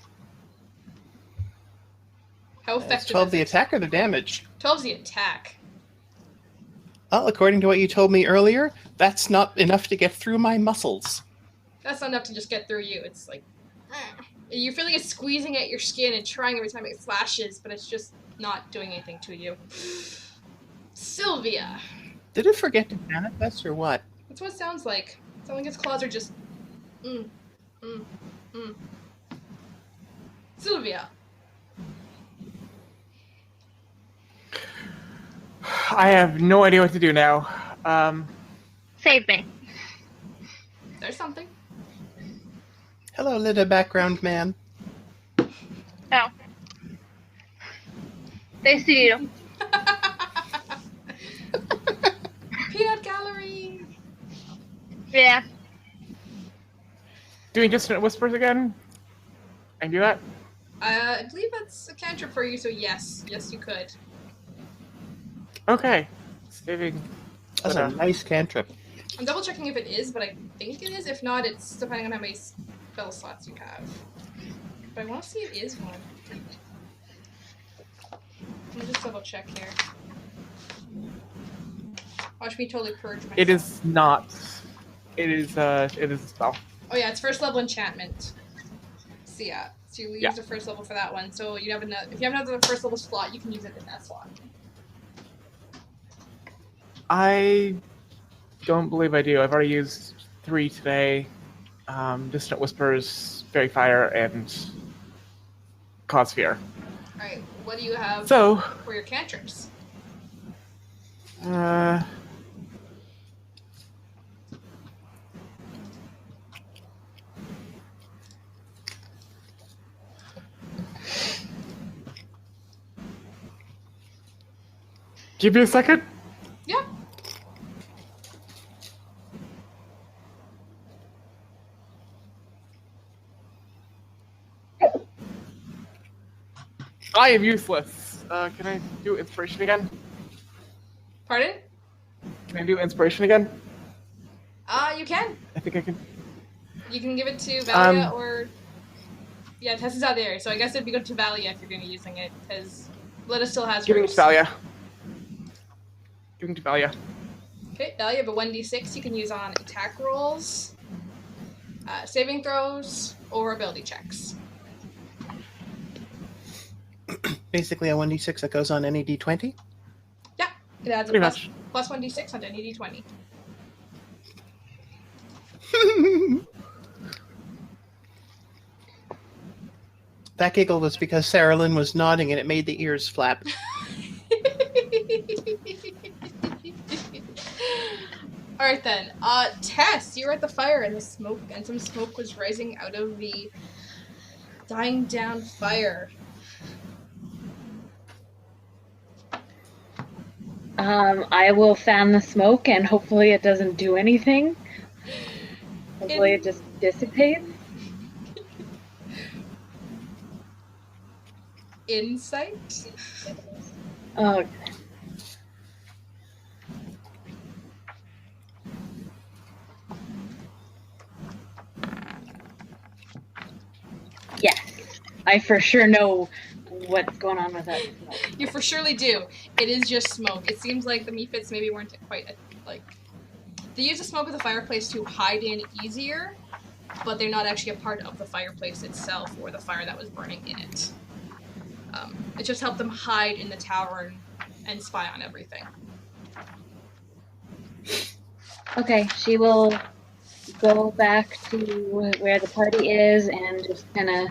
How effective That's 12 is the it? attack or the damage? 12's the attack. Well, according to what you told me earlier, that's not enough to get through my muscles. That's not enough to just get through you. It's like, you feel like it's squeezing at your skin and trying every time it flashes, but it's just not doing anything to you. Sylvia. Did it forget to manifest or what? That's what it sounds like. It sounds like its claws are just... Sylvia. I have no idea what to do now. Save me. There's something. Hello, Lidda, background man. Oh. They see you. Peanut gallery. Yeah. Doing dissonant whispers again? I can do that? I believe that's a cantrip for you, so yes. Yes, you could. Okay. Saving. That's a nice cantrip. I'm double checking if it is, but I think it is. If not, it's depending on how many spell slots you have. But I want to see if it is one. Let me just double check here. Watch me totally purge myself. It is not. It is a spell. Oh yeah, it's first level enchantment. So yeah, So you use the first level for that one. So you have another. If you have another first level slot, you can use it in that slot. I don't believe I do. I've already used 3 today. Distant Whispers, Fairy Fire, and Cause Fear. Alright, what do you have So, for your cantrips? give me a second. Yeah. I am useless. Can I do Inspiration again? Pardon? Can I do Inspiration again? You can. I think I can. You can give it to Valia or... Yeah, Tess is out there, so I guess it'd be good to Valia if you're going to be using it, because Lidda still has Giving it hers. to Valia. Giving it to Valia. Okay, Valia, have a 1d6 you can use on attack rolls, saving throws, or ability checks. Basically a 1d6 that goes on any d20? Yeah, it adds a plus 1d6 onto any d20. That giggle was because Saralynn was nodding and it made the ears flap. Alright then, Tess, you were at the fire and some smoke was rising out of the dying down fire. I will fan the smoke and hopefully it doesn't do anything. Hopefully it just dissipates. Insight? Oh. Yes, I for sure know what's going on with that smoke. You for surely do. It is just smoke. It seems like the Mephits maybe weren't quite, like... They use the smoke of the fireplace to hide in easier, but they're not actually a part of the fireplace itself or the fire that was burning in it. It just helped them hide in the tower and spy on everything. Okay, she will go back to where the party is and just kind of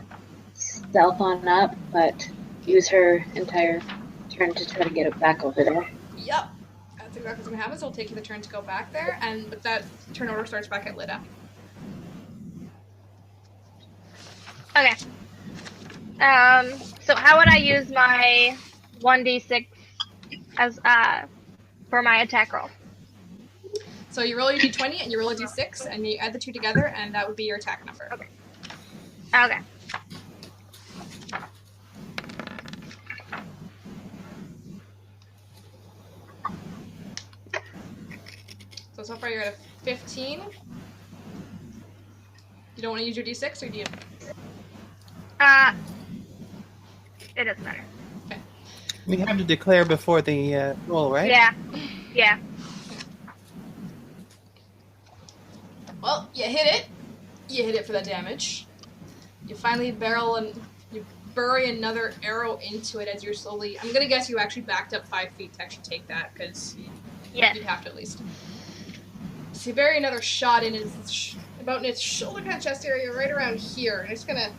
stealth on up, but use her entire turn to try to get it back over there. Yep. That's exactly what's going to happen, so it'll take you the turn to go back there, and with that, turn order starts back at Lidda. Okay. So how would I use my 1d6 as for my attack roll? So you roll your d20 and you roll a d6, and you add the two together, and that would be your attack number. Okay. Okay. So far you're at a 15. You don't want to use your d6, or do you? It doesn't matter. Okay. We have to declare before the roll, right? Yeah. Yeah. Well, you hit it. You hit it for the damage. You finally you bury another arrow into it as you're slowly... I'm gonna guess you actually backed up 5 feet to actually take that, because Yeah. you'd have to at least. So you bury another shot in about in its shoulder pad chest area, right around here, and it's gonna...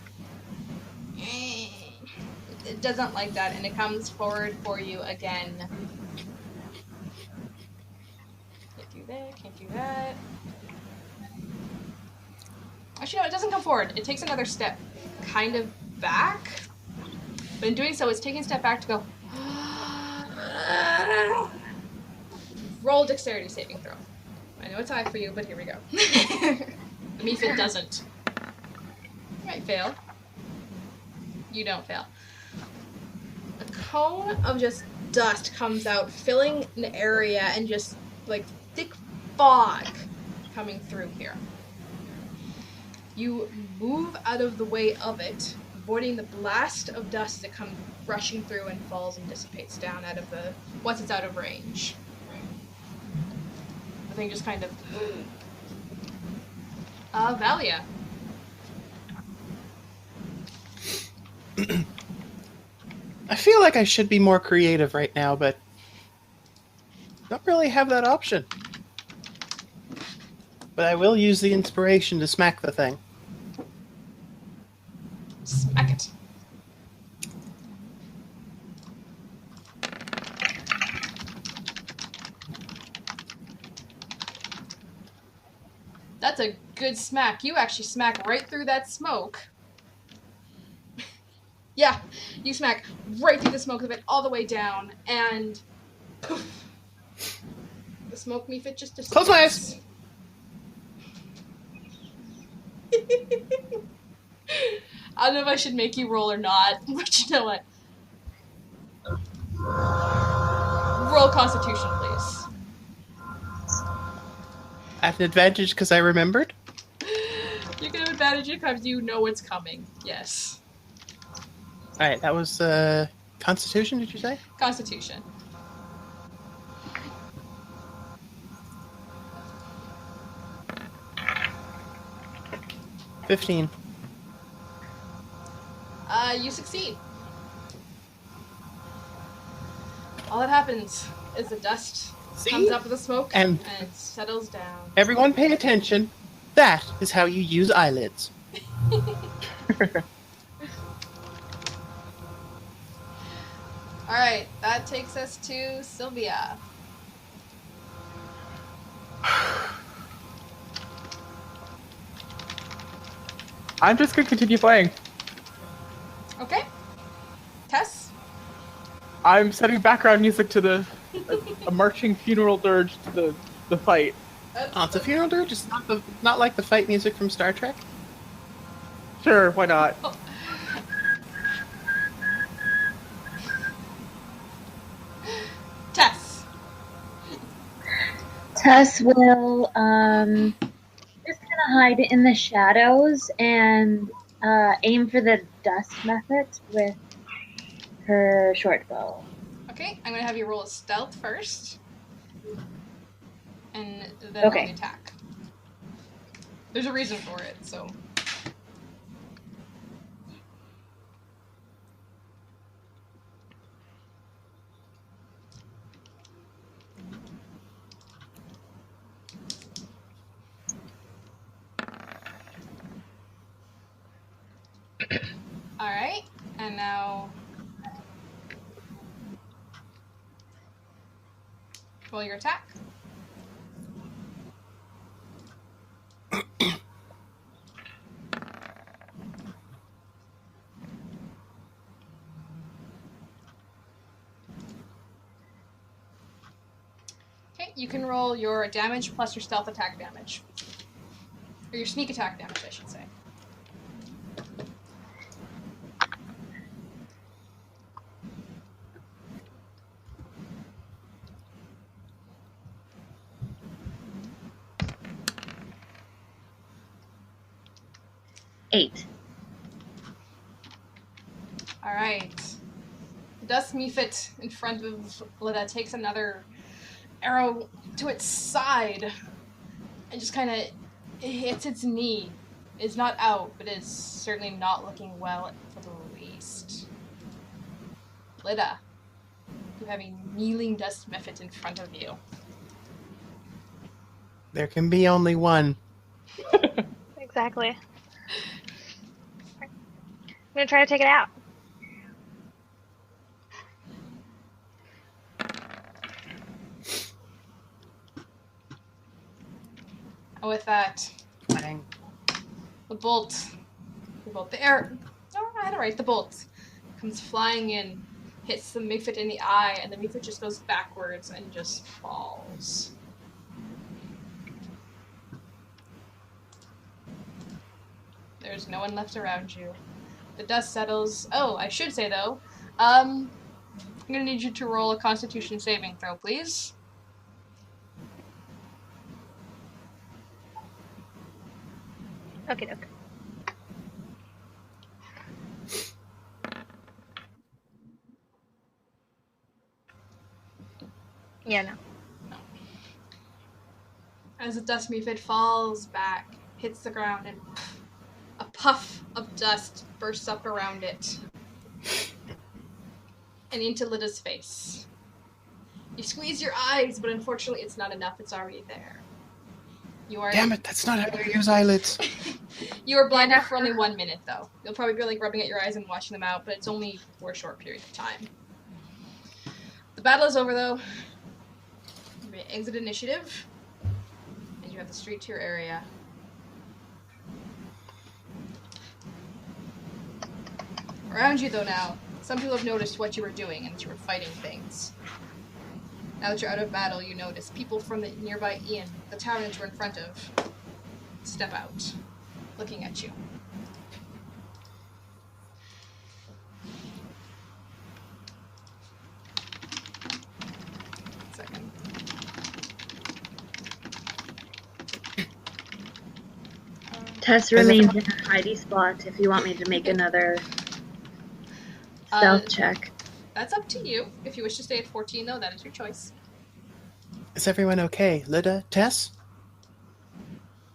It doesn't like that, and it comes forward for you again. Can't do that, can't do that. Actually, no, it doesn't come forward. It takes another step kind of back, but in doing so, it's taking a step back to go... Roll dexterity saving throw. I know it's high for you, but here we go. The Mephit doesn't. You might fail. You don't fail. A cone of just dust comes out, filling an area, and just, like, thick fog coming through here. You move out of the way of it, avoiding the blast of dust that comes rushing through and falls and dissipates down out of the... once it's out of range. The thing just kind of... Valia. feel like I should be more creative right now, but don't really have that option. But I will use the inspiration to smack the thing. Smack it. That's a good smack. You actually smack right through that smoke. Yeah, you smack right through the smoke of it all the way down, and poof, the smoke Mephit just disappears. Close my eyes. I don't know if I should make you roll or not, but you know what? Roll Constitution, please. At an advantage because I remembered? You can have advantage because you know what's coming. Yes. Alright, that was Constitution, did you say? Constitution. $15. You succeed. All that happens is the dust comes up with the smoke And it settles down. everyone pay attention. That is how you use eyelids. Alright, that takes us to Sylvia. I'm just gonna continue playing. Okay. Tess? I'm setting background music to a marching funeral dirge to the fight. Oh, it's a funeral dirge? It's not like the fight music from Star Trek? Sure, why not? Oh. Tess. Tess will just kind of hide in the shadows and aim for the dust method with her short bow. Okay, I'm gonna have you roll a stealth first. And then Okay. roll the attack. There's a reason for it, so. Alright, and now roll your attack. Okay, you can roll your damage plus your stealth attack damage. Or your sneak attack damage, I should say. Eight. Alright. The dust Mephit in front of Lidda takes another arrow to its side and just kind of hits its knee. It's not out, but it's certainly not looking well for the least. Lidda, you have a kneeling dust Mephit in front of you. There can be only one. Exactly. I'm gonna try to take it out. And with that, Bang. the bolt, the arrow, no, I had it right, the bolt comes flying in, hits the Mephit in the eye, and the Mephit just goes backwards and just falls. There's no one left around you. The dust settles. Oh, I should say though, I'm gonna need you to roll a Constitution saving throw, please. Okay, okay. Yeah, no. As the dust Mephit falls back, hits the ground, and a puff of dust bursts up around it. and into Lidda's face. You squeeze your eyes, but unfortunately it's not enough. It's already there. You are. Damn it, that's not how you use eyelids. You are blinded for only 1 minute, though. You'll probably be like rubbing at your eyes and washing them out, but it's only for a short period of time. The battle is over, though. You may exit initiative, and you have the street to your area. Around you, though, now, some people have noticed what you were doing and that you were fighting things. Now that you're out of battle, you notice people from the nearby inn, the tavern that you're in front of, step out, looking at you. Second. Tess remains in a hidey spot if you want me to make another stealth check. That's up to you. If you wish to stay at 14, though, that is your choice. Is everyone okay? Lidda? Tess?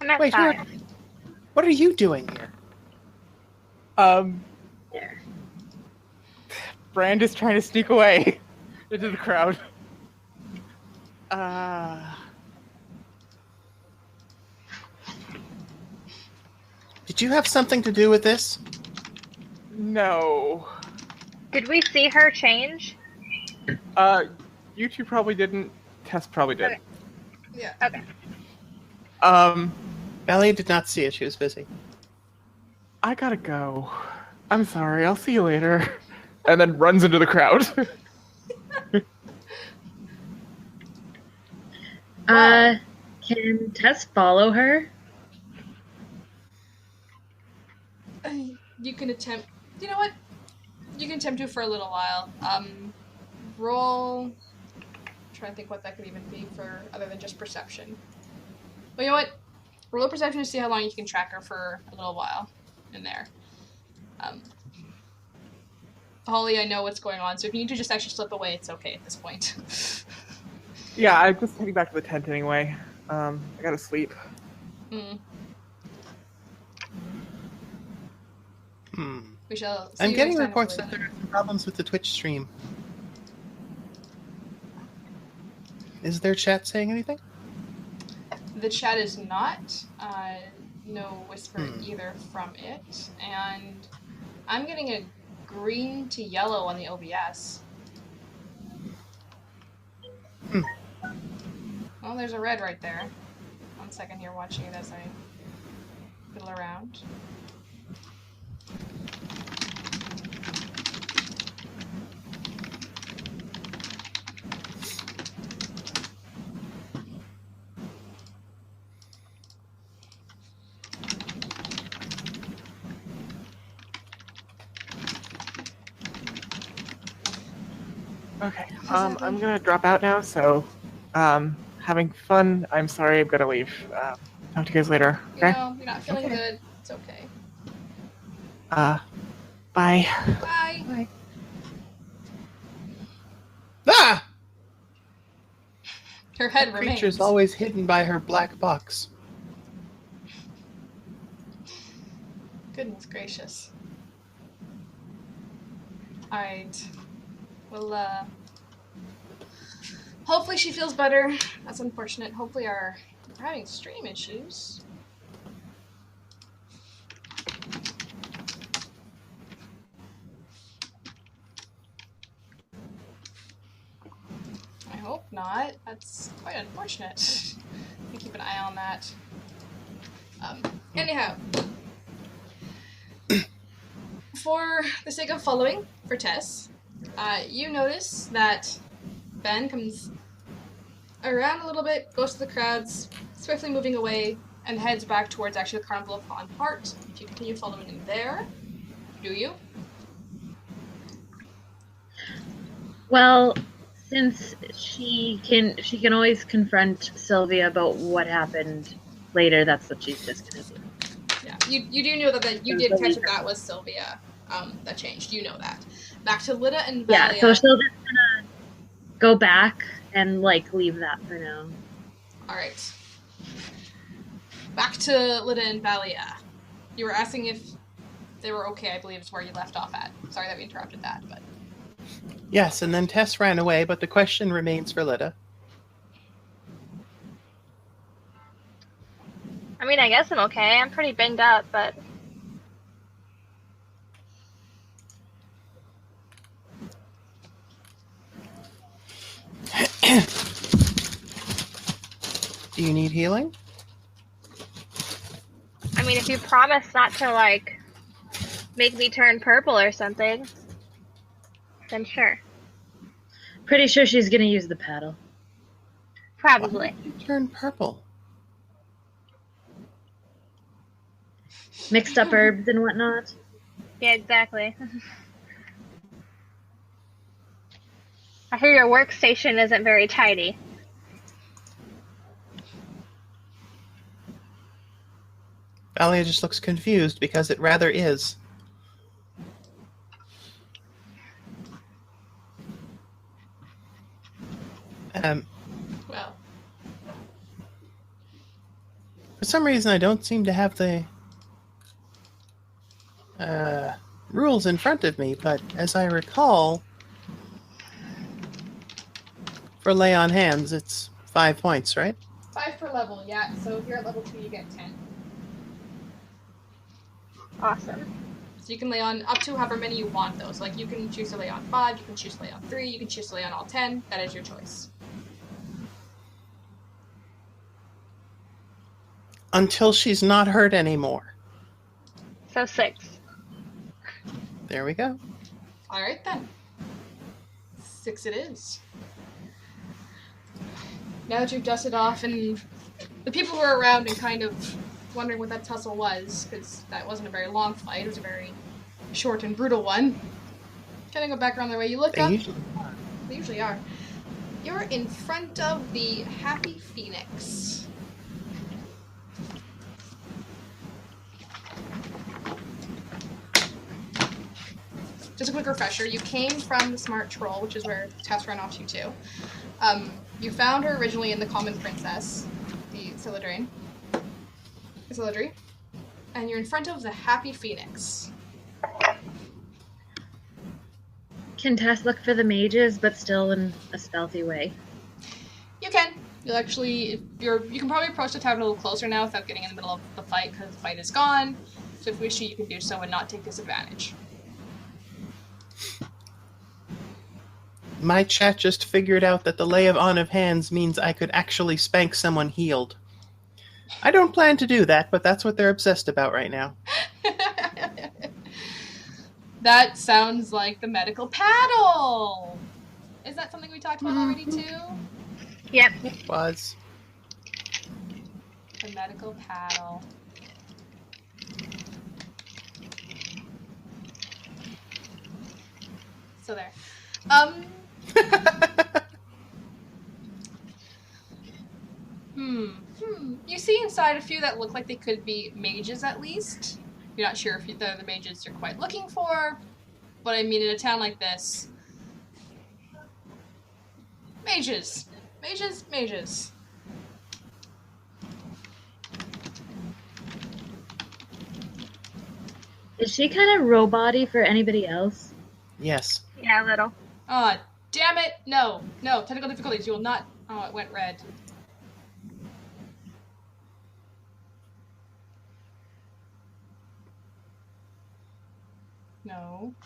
I'm at Wait, 5. what are you doing here? There. Brand is trying to sneak away into the crowd. Did you have something to do with this? No. Did we see her change? You two probably didn't. Tess probably did. Okay. Yeah. Okay. Valia did not see it. She was busy. I gotta go. I'm sorry. I'll see you later. And then runs into the crowd. Can Tess follow her? You can attempt... You know what? You can attempt to for a little while. Roll... Trying to think what that could even be for other than just perception. Well, you know what? Roll a perception to see how long you can track her for a little while in there. Holly, I know what's going on, so if you need to just actually slip away, it's okay at this point. Yeah, I'm just heading back to the tent anyway. I gotta sleep. We shall see I'm you getting next time, reports hopefully. that there are some problems with the Twitch stream. Is their chat saying anything? The chat is not. No whisper either from it. And I'm getting a green to yellow on the OBS. Well, there's a red right there. 1 second here watching it as I fiddle around. Okay, I'm gonna drop out now, so, having fun. I'm sorry, I'm gonna leave. Talk to you guys later, okay? You know, you're not feeling good. It's okay. Bye. Bye. Bye. Ah! Her head The remains. creature's always hidden by her black box. Goodness gracious. Alright. Well, hopefully she feels better. That's unfortunate. Hopefully we're having stream issues. I hope not. That's quite unfortunate. We keep an eye on that. Anyhow. For the sake of following, for Tess, you notice that Ben comes around a little bit, goes to the crowds, swiftly moving away, and heads back towards actually the Carnival of Faun Heart. If you continue following him there, do you? Well, since she can always confront Sylvia about what happened later, that's what she's just gonna do. Yeah, you do know that you did catch that was Sylvia that changed. You know that. Back to Lidda and Valia. Yeah, so she'll just gonna go back and leave that for now. Alright. Back to Lidda and Valia. You were asking if they were okay, I believe is where you left off at. Sorry that we interrupted that, but... Yes, and then Tess ran away, but the question remains for Lidda. I mean, I guess I'm okay. I'm pretty banged up, but Do you need healing? I mean, if you promise not to, like, make me turn purple or something, then sure. Pretty sure she's gonna use the paddle. Why Probably. did you turn purple? Mixed up herbs and whatnot. Yeah, exactly. I hear your workstation isn't very tidy. Valia just looks confused because it rather is. Well, For some reason, I don't seem to have the rules in front of me, but as I recall, for lay on hands, it's 5 points, right? 5 per level, yeah. So if you're at level 2, you get 10. Awesome. So you can lay on up to however many you want, though. So, like, you can choose to lay on 5, you can choose to lay on 3, you can choose to lay on all 10. That is your choice. Until she's not hurt anymore. So 6. There we go. All right, then. 6 it is. Now that you've dusted off, and the people were around and kind of wondering what that tussle was, because that wasn't a very long fight, it was a very short and brutal one. Kind of go back around the way you look up. They usually are. You're in front of the Happy Phoenix. Just a quick refresher, you came from the Smart Troll, which is where Tess ran off to. You found her originally in the Common Princess, the Silidrine, and you're in front of the Happy Phoenix. Can Tess look for the mages, but still in a stealthy way? You can. You'll actually, you can probably approach the tavern a little closer now without getting in the middle of the fight, because the fight is gone. So if you wish to, you can do so and not take disadvantage. My chat just figured out that the lay on of hands means I could actually spank someone healed. I don't plan to do that, but that's what they're obsessed about right now. That sounds like the medical paddle! Is that something we talked about already, too? Yep. It was. The medical paddle. So there. You see inside a few that look like they could be mages, at least. You're not sure if they're the mages you're quite looking for, but I mean, in a town like this, mages. Is she kind of robot-y for anybody else? Yes. Yeah, a little. Ah, damn it! No, technical difficulties, you will not... Oh, it went red.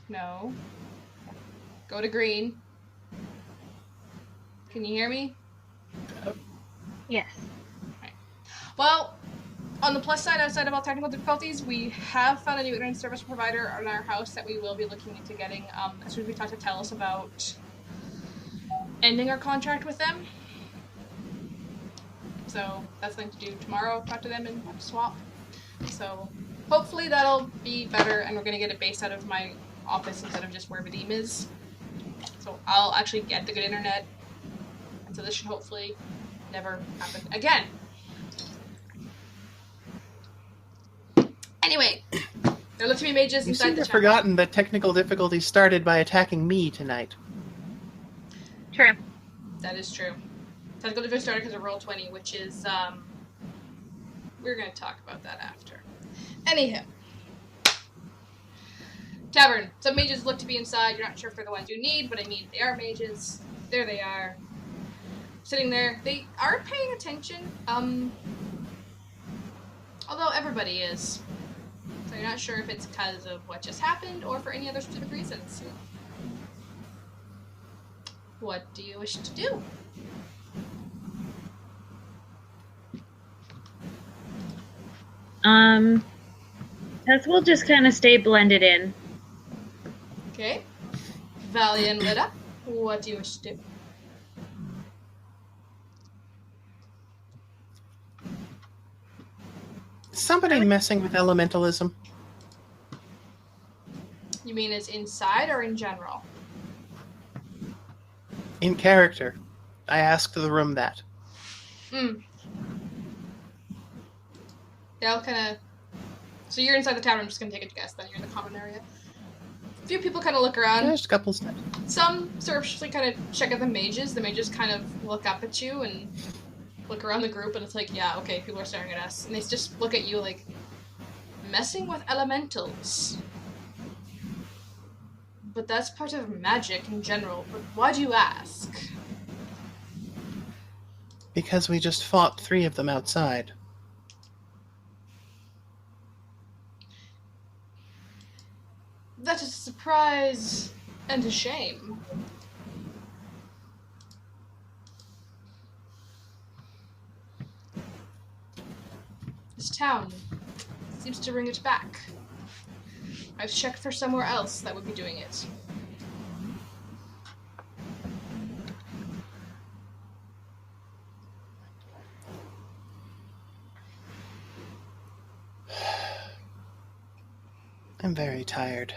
No. Go to green. Can you hear me? Yes. Right. Well, on the plus side, outside of all technical difficulties, we have found a new internet service provider in our house that we will be looking into getting as soon as we talk to Tess about ending our contract with them. So that's something to do tomorrow, talk to them and swap. So hopefully that'll be better, and we're going to get it based out of my office instead of just where Vadim is. So I'll actually get the good internet, and so this should hopefully never happen again. Anyway, there look to be mages You inside seem the to have chapel. forgotten that technical difficulties started by attacking me tonight. True. That is true. Technical difficulty started because of Roll20, which is, we're going to talk about that after. Anywho. Tavern. Some mages look to be inside. You're not sure if they're the ones you need, but I mean, they are mages. There they are. Sitting there. They are paying attention. Although everybody is. So you're not sure if it's because of what just happened or for any other specific reasons. What do you wish to do? Tess will just kind of stay blended in. Okay. Valia and Lidda, what do you wish to do? Somebody messing with elementalism. You mean as inside or in general? In character. I asked the room that. They'll kind of... So you're inside the tavern. I'm just going to take a guess then. You're in the common area. A few people kind of look around. There's a couple steps. Some sort of just kind of check out the mages. The mages kind of look up at you and look around the group, and it's like, yeah, okay, people are staring at us. And they just look at you like, messing with elementals. But that's part of magic in general. But why do you ask? Because we just fought 3 of them outside. That is a surprise and a shame. This town seems to bring it back. I've checked for somewhere else that would be doing it. I'm very tired.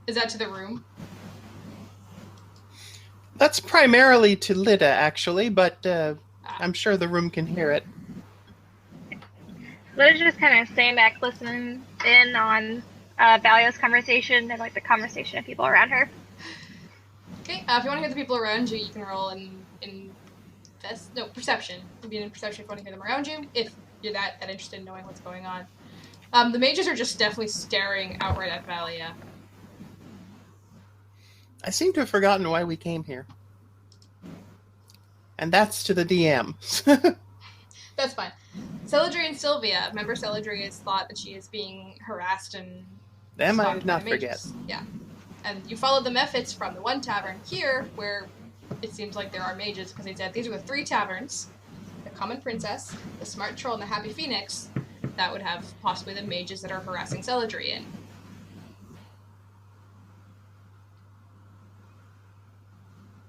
Is that to the room? That's primarily to Lidda, actually, but I'm sure the room can hear it. Lidda's just kind of staying back, listening in on Valia's conversation and like the conversation of people around her. Okay, if you want to hear the people around you, you can roll in perception. You'd be in perception if you want to hear them around you, if you're that interested in knowing what's going on. The mages are just definitely staring outright at Valia. I seem to have forgotten why we came here. And that's to the DM. That's fine. Celadri and Sylvia. Remember, Celadri has thought that she is being harassed and... Them I stopped did by not the mages. forget. Yeah. And you followed the Mephits from the one tavern here, where it seems like there are mages, because they said these are the 3 taverns. The Common Princess, the Smart Troll, and the Happy Phoenix. That would have possibly the mages that are harassing Celadri in.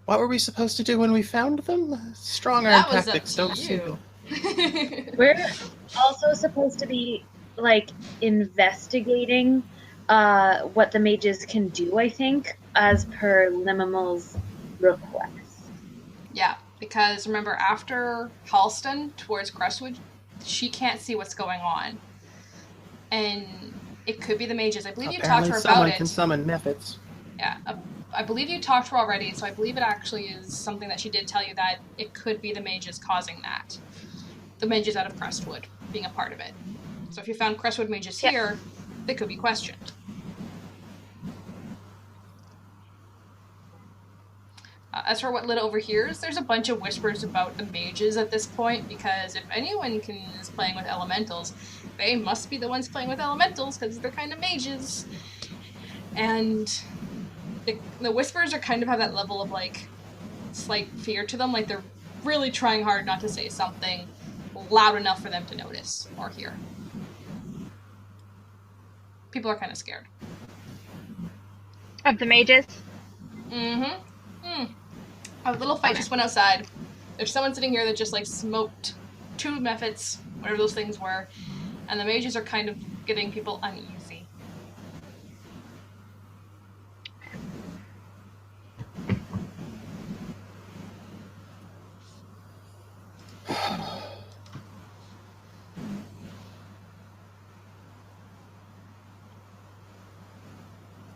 What were we supposed to do when we found them? Strong arm That was tactics up don't to suit. you. We're also supposed to be, like, investigating what the mages can do, I think, as per Limamel's request. Yeah, because remember, after Halston towards Crestwood, she can't see what's going on. And it could be the mages. I believe you talked to her about someone it. can summon Mephits. Yeah, I believe you talked to her already, so I believe it actually is something that she did tell you, that it could be the mages causing that. The mages out of Crestwood being a part of it. So if you found Crestwood mages here, they could be questioned. As for what Lidda overhears, there's a bunch of whispers about the mages at this point, because if anyone is playing with elementals, they must be the ones playing with elementals, because they're kind of mages. And the whispers are kind of have that level of, like, slight fear to them, like they're really trying hard not to say something loud enough for them to notice or hear. People are kind of scared. Of the mages? A little fight just went outside. There's someone sitting here that just, like, smoked 2 Mephits, whatever those things were, and the mages are kind of getting people uneasy.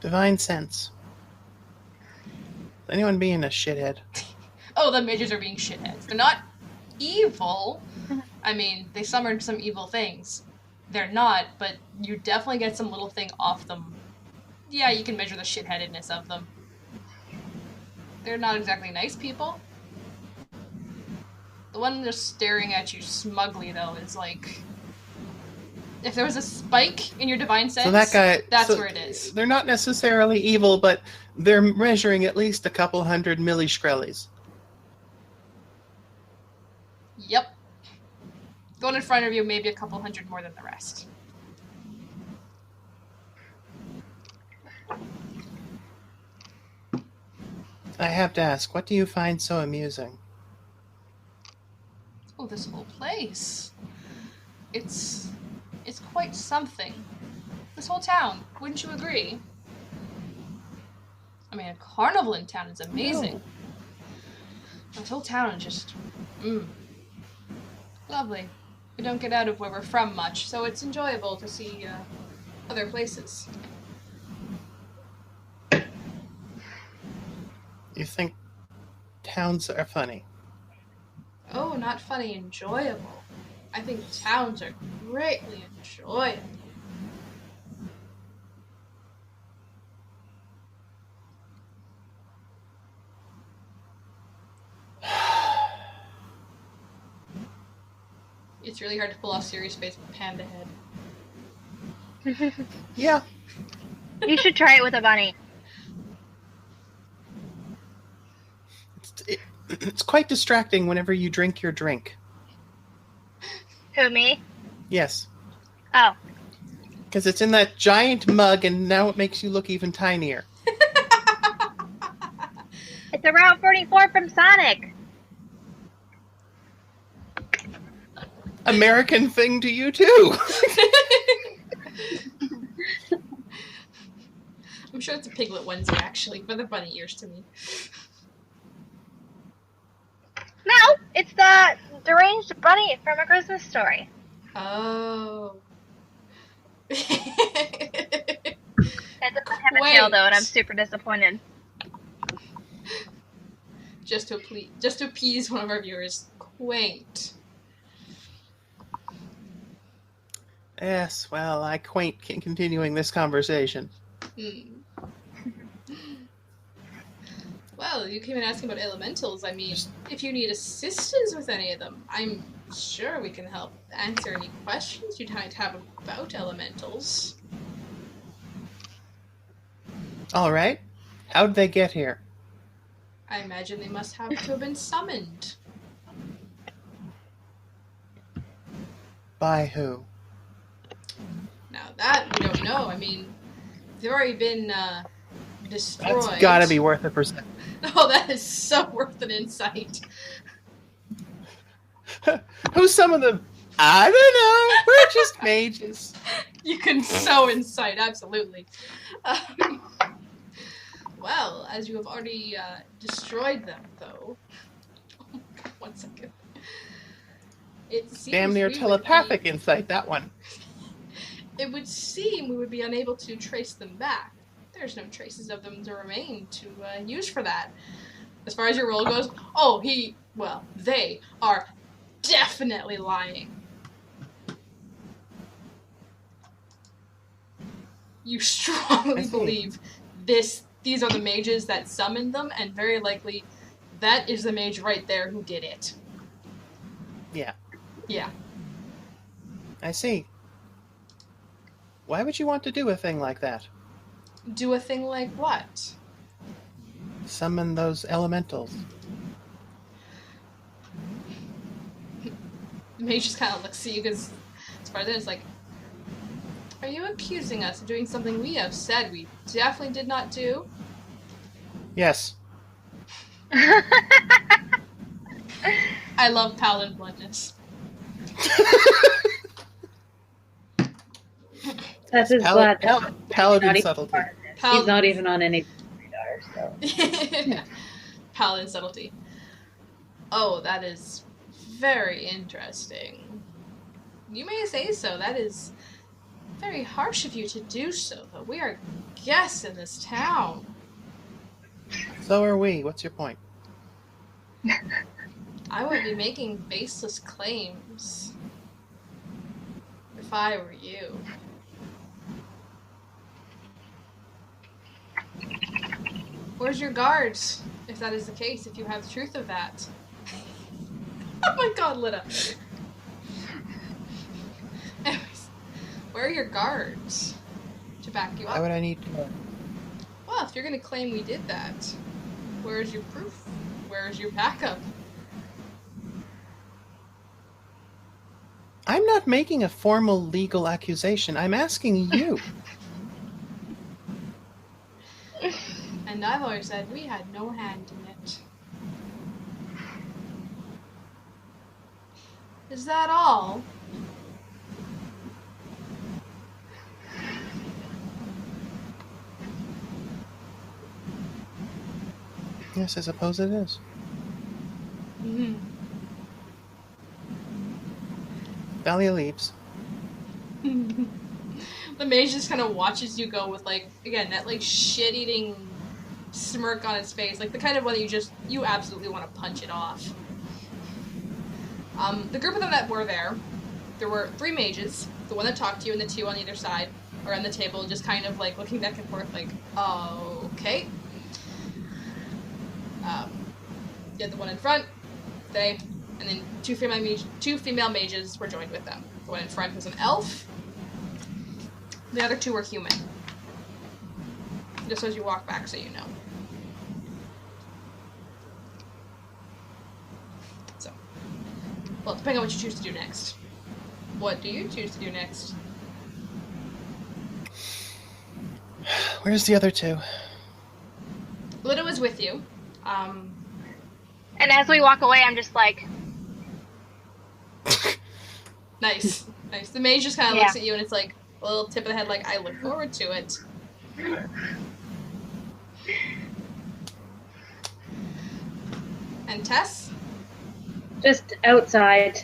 Divine sense. Is anyone being a shithead? Oh, the mages are being shitheads. They're not evil. I mean, they summoned some evil things. they're not, but you definitely get some little thing off them. Yeah, you can measure the shitheadedness of them. They're not exactly nice people. The one just staring at you smugly, though, is like... If there was a spike in your divine sense, So that guy, that's where it is. They're not necessarily evil, but they're measuring at least a couple hundred milliskrellies. Yep. The one in front of you, maybe a couple hundred more than the rest. I have to ask, what do you find so amusing? Oh, this whole place. It's quite something. This whole town, wouldn't you agree? I mean, a carnival in town is amazing. No. This whole town is just, lovely. We don't get out of where we're from much, so it's enjoyable to see other places. You think towns are funny? Oh, not funny, enjoyable. I think towns are greatly enjoyable. It's really hard to pull off serious face with panda head. Yeah. You should try it with a bunny. It's quite distracting whenever you drink your drink. Who, me? Yes. Oh. Because it's in that giant mug, and now it makes you look even tinier. It's a Route 44 from Sonic. American thing to you, too. I'm sure it's a piglet onesie, actually, but they're bunny ears to me. No, it's the deranged bunny from A Christmas Story. Oh. It doesn't have a tail, though, and I'm super disappointed. Just to appease one of our viewers. Quaint. Yes, well, I quaint continuing this conversation. Well, you came in asking about elementals. I mean, if you need assistance with any of them, I'm sure we can help answer any questions you might have about elementals. All right. How'd they get here? I imagine they must have to have been summoned. By who? Now that we don't know. I mean, they've already been destroyed. That's gotta be worth a percent. Oh, that is so worth an insight. Who's some of them? I don't know. We're just mages. You can sow insight, absolutely. Well, as you have already destroyed them, though. 1 second. It seems Damn near telepathic insight, that one. It would seem we would be unable to trace them back. There's no traces of them to remain to use for that. As far as your roll goes, they are definitely lying. You strongly believe these are the mages that summoned them, and very likely that is the mage right there who did it. Yeah. Yeah. I see. Why would you want to do a thing like that? Do a thing like what? Summon those elementals. The mage just kind of looks at you because, as far as it's like, are you accusing us of doing something we have said we definitely did not do? Yes. I love Paladin bluntness. That's his Paladin subtlety. He's not even on any radar, so. Paladin subtlety. Oh, that is very interesting. You may say so. That is very harsh of you to do so, though. We are guests in this town. So are we. What's your point? I would be making baseless claims. if I were you. Where's your guards? If that is the case, if you have truth of that. Oh my god, Lidda. Anyways, where are your guards to back you up? Why would I need to know? Well, if you're gonna claim we did that, where is your proof? Where is your backup? I'm not making a formal legal accusation. I'm asking you. And I've always said we had no hand in it. Is that all? Yes, I suppose it is. Mm-hmm. Valia leaves. The mage just kind of watches you go with, like, again, that, like, shit-eating smirk on his face. Like, the kind of one that you absolutely want to punch it off. The group of them that were there were 3 mages, the one that talked to you and the 2 on either side, around the table, just kind of, like, looking back and forth, like, oh, okay. You had the one in front, and then 2 female mages were joined with them. The one in front was an elf. The other 2 were human. Just as you walk back, so you know. So, well, depending on what you choose to do next. What do you choose to do next? Where's the other 2? Lidda was with you. And as we walk away, I'm just like, Nice. Nice. The mage just kind of looks at you and it's like a little tip of the head, like, I look forward to it. And Tess? Just outside,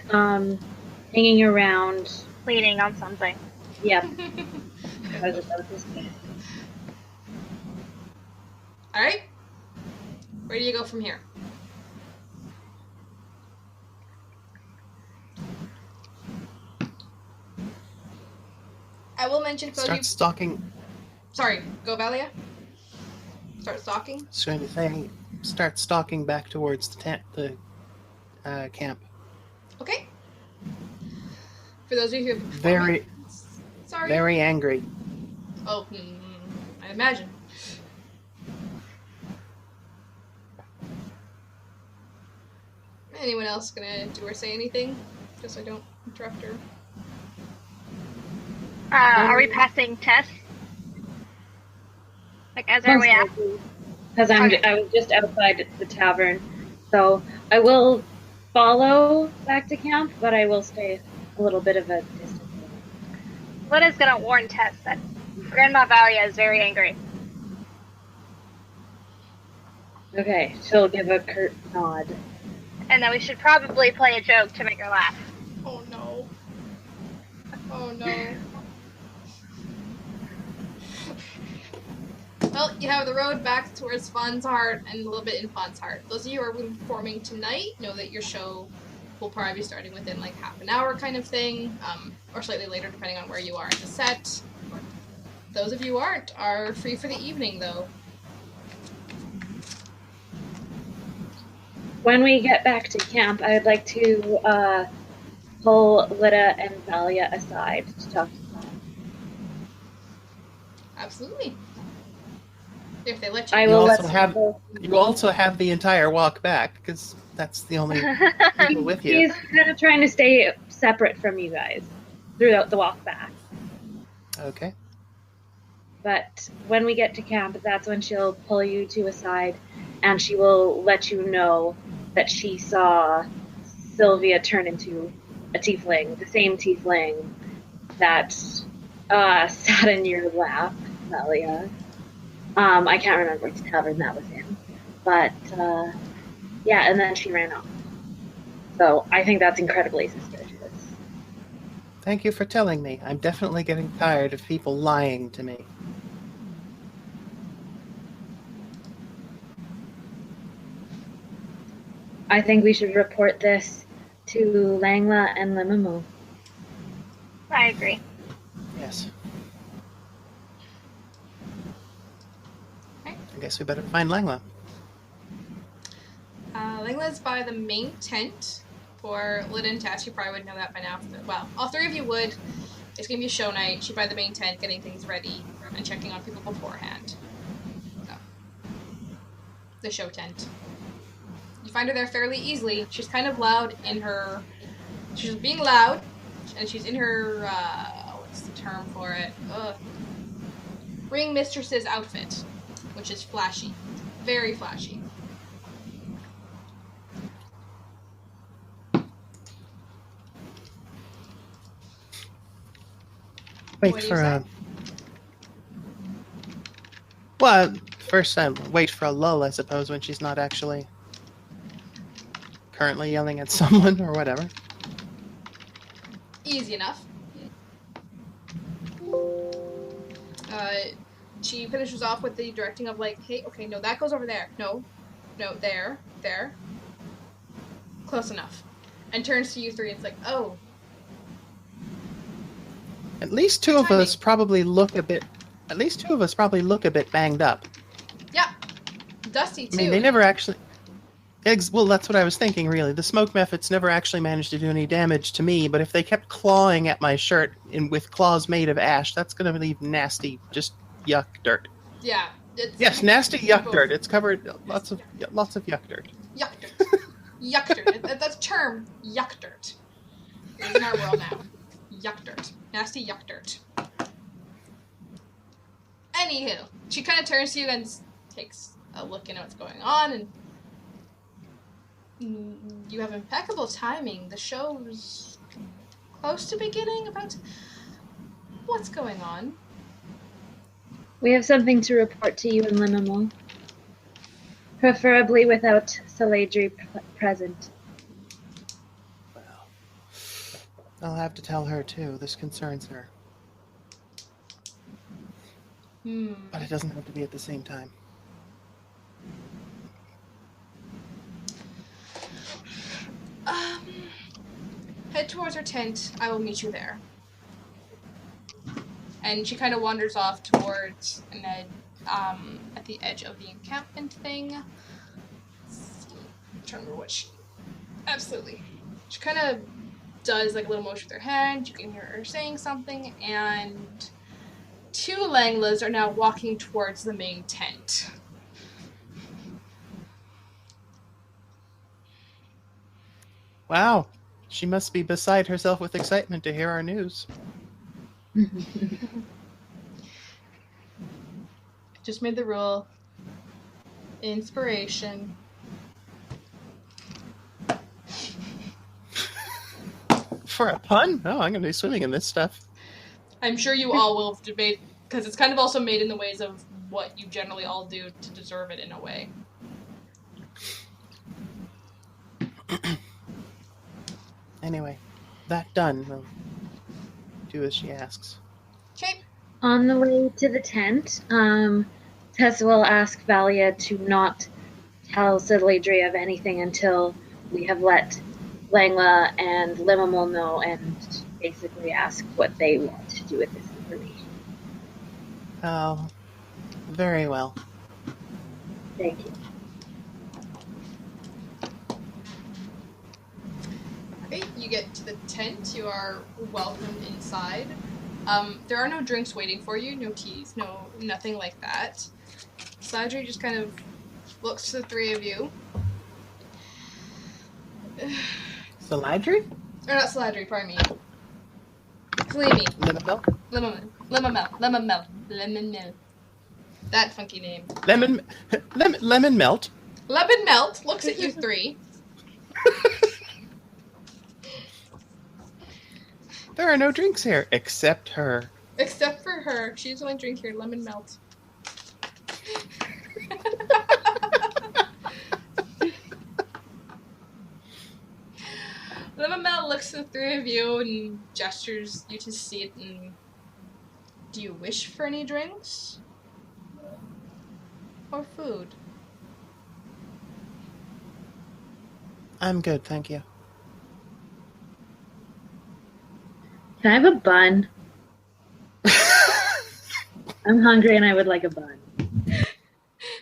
hanging around. leaning on something. Yep. I was about to say. Alright. Where do you go from here? I will mention for Start stalking. Sorry, go Valia. Start stalking. I was going to say, start stalking back towards the camp. Okay. For those of you who Very angry. Oh, I imagine. Anyone else gonna do or say anything? Just so I don't interrupt her. Are we passing Tess? Like, as our way out? Because I was just outside the tavern. So I will follow back to camp, but I will stay a little bit of a distance. Lidda's gonna warn Tess that Grandma Valia is very angry. Okay, she'll give a curt nod. And that we should probably play a joke to make her laugh. Oh no. Oh no. Well, you have the road back towards Faun's heart and a little bit in Faun's heart. Those of you who are performing tonight know that your show will probably be starting within like half an hour kind of thing, or slightly later depending on where you are in the set. Those of you who aren't are free for the evening though. When we get back to camp, I would like to pull Lidda and Valia aside to talk to them. Absolutely. If they let you. I You will also let have them you also have the entire walk back because that's the only people with you. He's kind of trying to stay separate from you guys throughout the walk back. Okay. But when we get to camp, that's when she'll pull you two aside, and she will let you know that she saw Sylvia turn into a tiefling, the same tiefling that sat in your lap, Valia. I can't remember which tavern that was in. But, yeah, and then she ran off. So I think that's incredibly suspicious. Thank you for telling me. I'm definitely getting tired of people lying to me. I think we should report this to Langla and Limamu. I agree. Yes. Okay. I guess we better find Langla. Langla's by the main tent for Lidda and Tess. You probably would know that by now. Well, all three of you would. It's going to be a show night. She's by the main tent getting things ready and checking on people beforehand. So, the show tent. You find her there fairly easily. She's kind of loud in her... She's being loud, and she's in her... what's the term for it? Ring mistress's outfit, which is flashy. Very flashy. Wait What do for you say? a... Well, first I wait for a lull, I suppose, when she's not actually currently yelling at someone or whatever. Easy enough. She finishes off with the directing of like, hey, okay, no, that goes over there. No, there. Close enough. And turns to you three and it's like, oh. At least two of us probably look a bit banged up. Yeah. Dusty, too. I mean, they never actually... Well, that's what I was thinking, really. The smoke Mephits never actually managed to do any damage to me, but if they kept clawing at my shirt with claws made of ash, that's going to leave nasty, just yuck dirt. Yeah. Yes, nasty yuck dirt. It's covered lots of yuck dirt. Yuck dirt. Yuck dirt. That's a term. Yuck dirt. It's in our world now. Yuck dirt. Nasty yuck dirt. Anywho, she kind of turns to you and takes a look into what's going on, and you have impeccable timing. The show's close to beginning. About what's going on? We have something to report to you in Limamal. Preferably without Saladri present. Well, I'll have to tell her, too. This concerns her. But it doesn't have to be at the same time. Head towards her tent. I will meet you there. And she kind of wanders off towards an edge, at the edge of the encampment thing. Let's see. I'm trying to remember what she... Absolutely. She kind of does like a little motion with her hand. You can hear her saying something, and two Langlas are now walking towards the main tent. Wow. She must be beside herself with excitement to hear our news. Just made the rule. Inspiration. For a pun? Oh, I'm going to be swimming in this stuff. I'm sure you all will debate, because it's kind of also made in the ways of what you generally all do to deserve it in a way. Anyway, that done. We'll do as she asks. Okay. On the way to the tent, Tess will ask Valia to not tell Saladri of anything until we have let Langla and Limamal know and basically ask what they want to do with this information. Oh, very well. Thank you. Okay, you get to the tent. You are welcomed inside. There are no drinks waiting for you, no teas, nothing like that. Saladri just kind of looks to the three of you. Saladri? Or not Saladri, pardon me. Salimi. Lemon. That funky name. Lemon melt. Lemon Melt looks at you three. There are no drinks here, except her. Except for her. She's the only drink here, Lemon Melt. Lemon Melt looks at the three of you and gestures you to see it. And do you wish for any drinks? Or food? I'm good, thank you. Can I have a bun? I'm hungry and I would like a bun.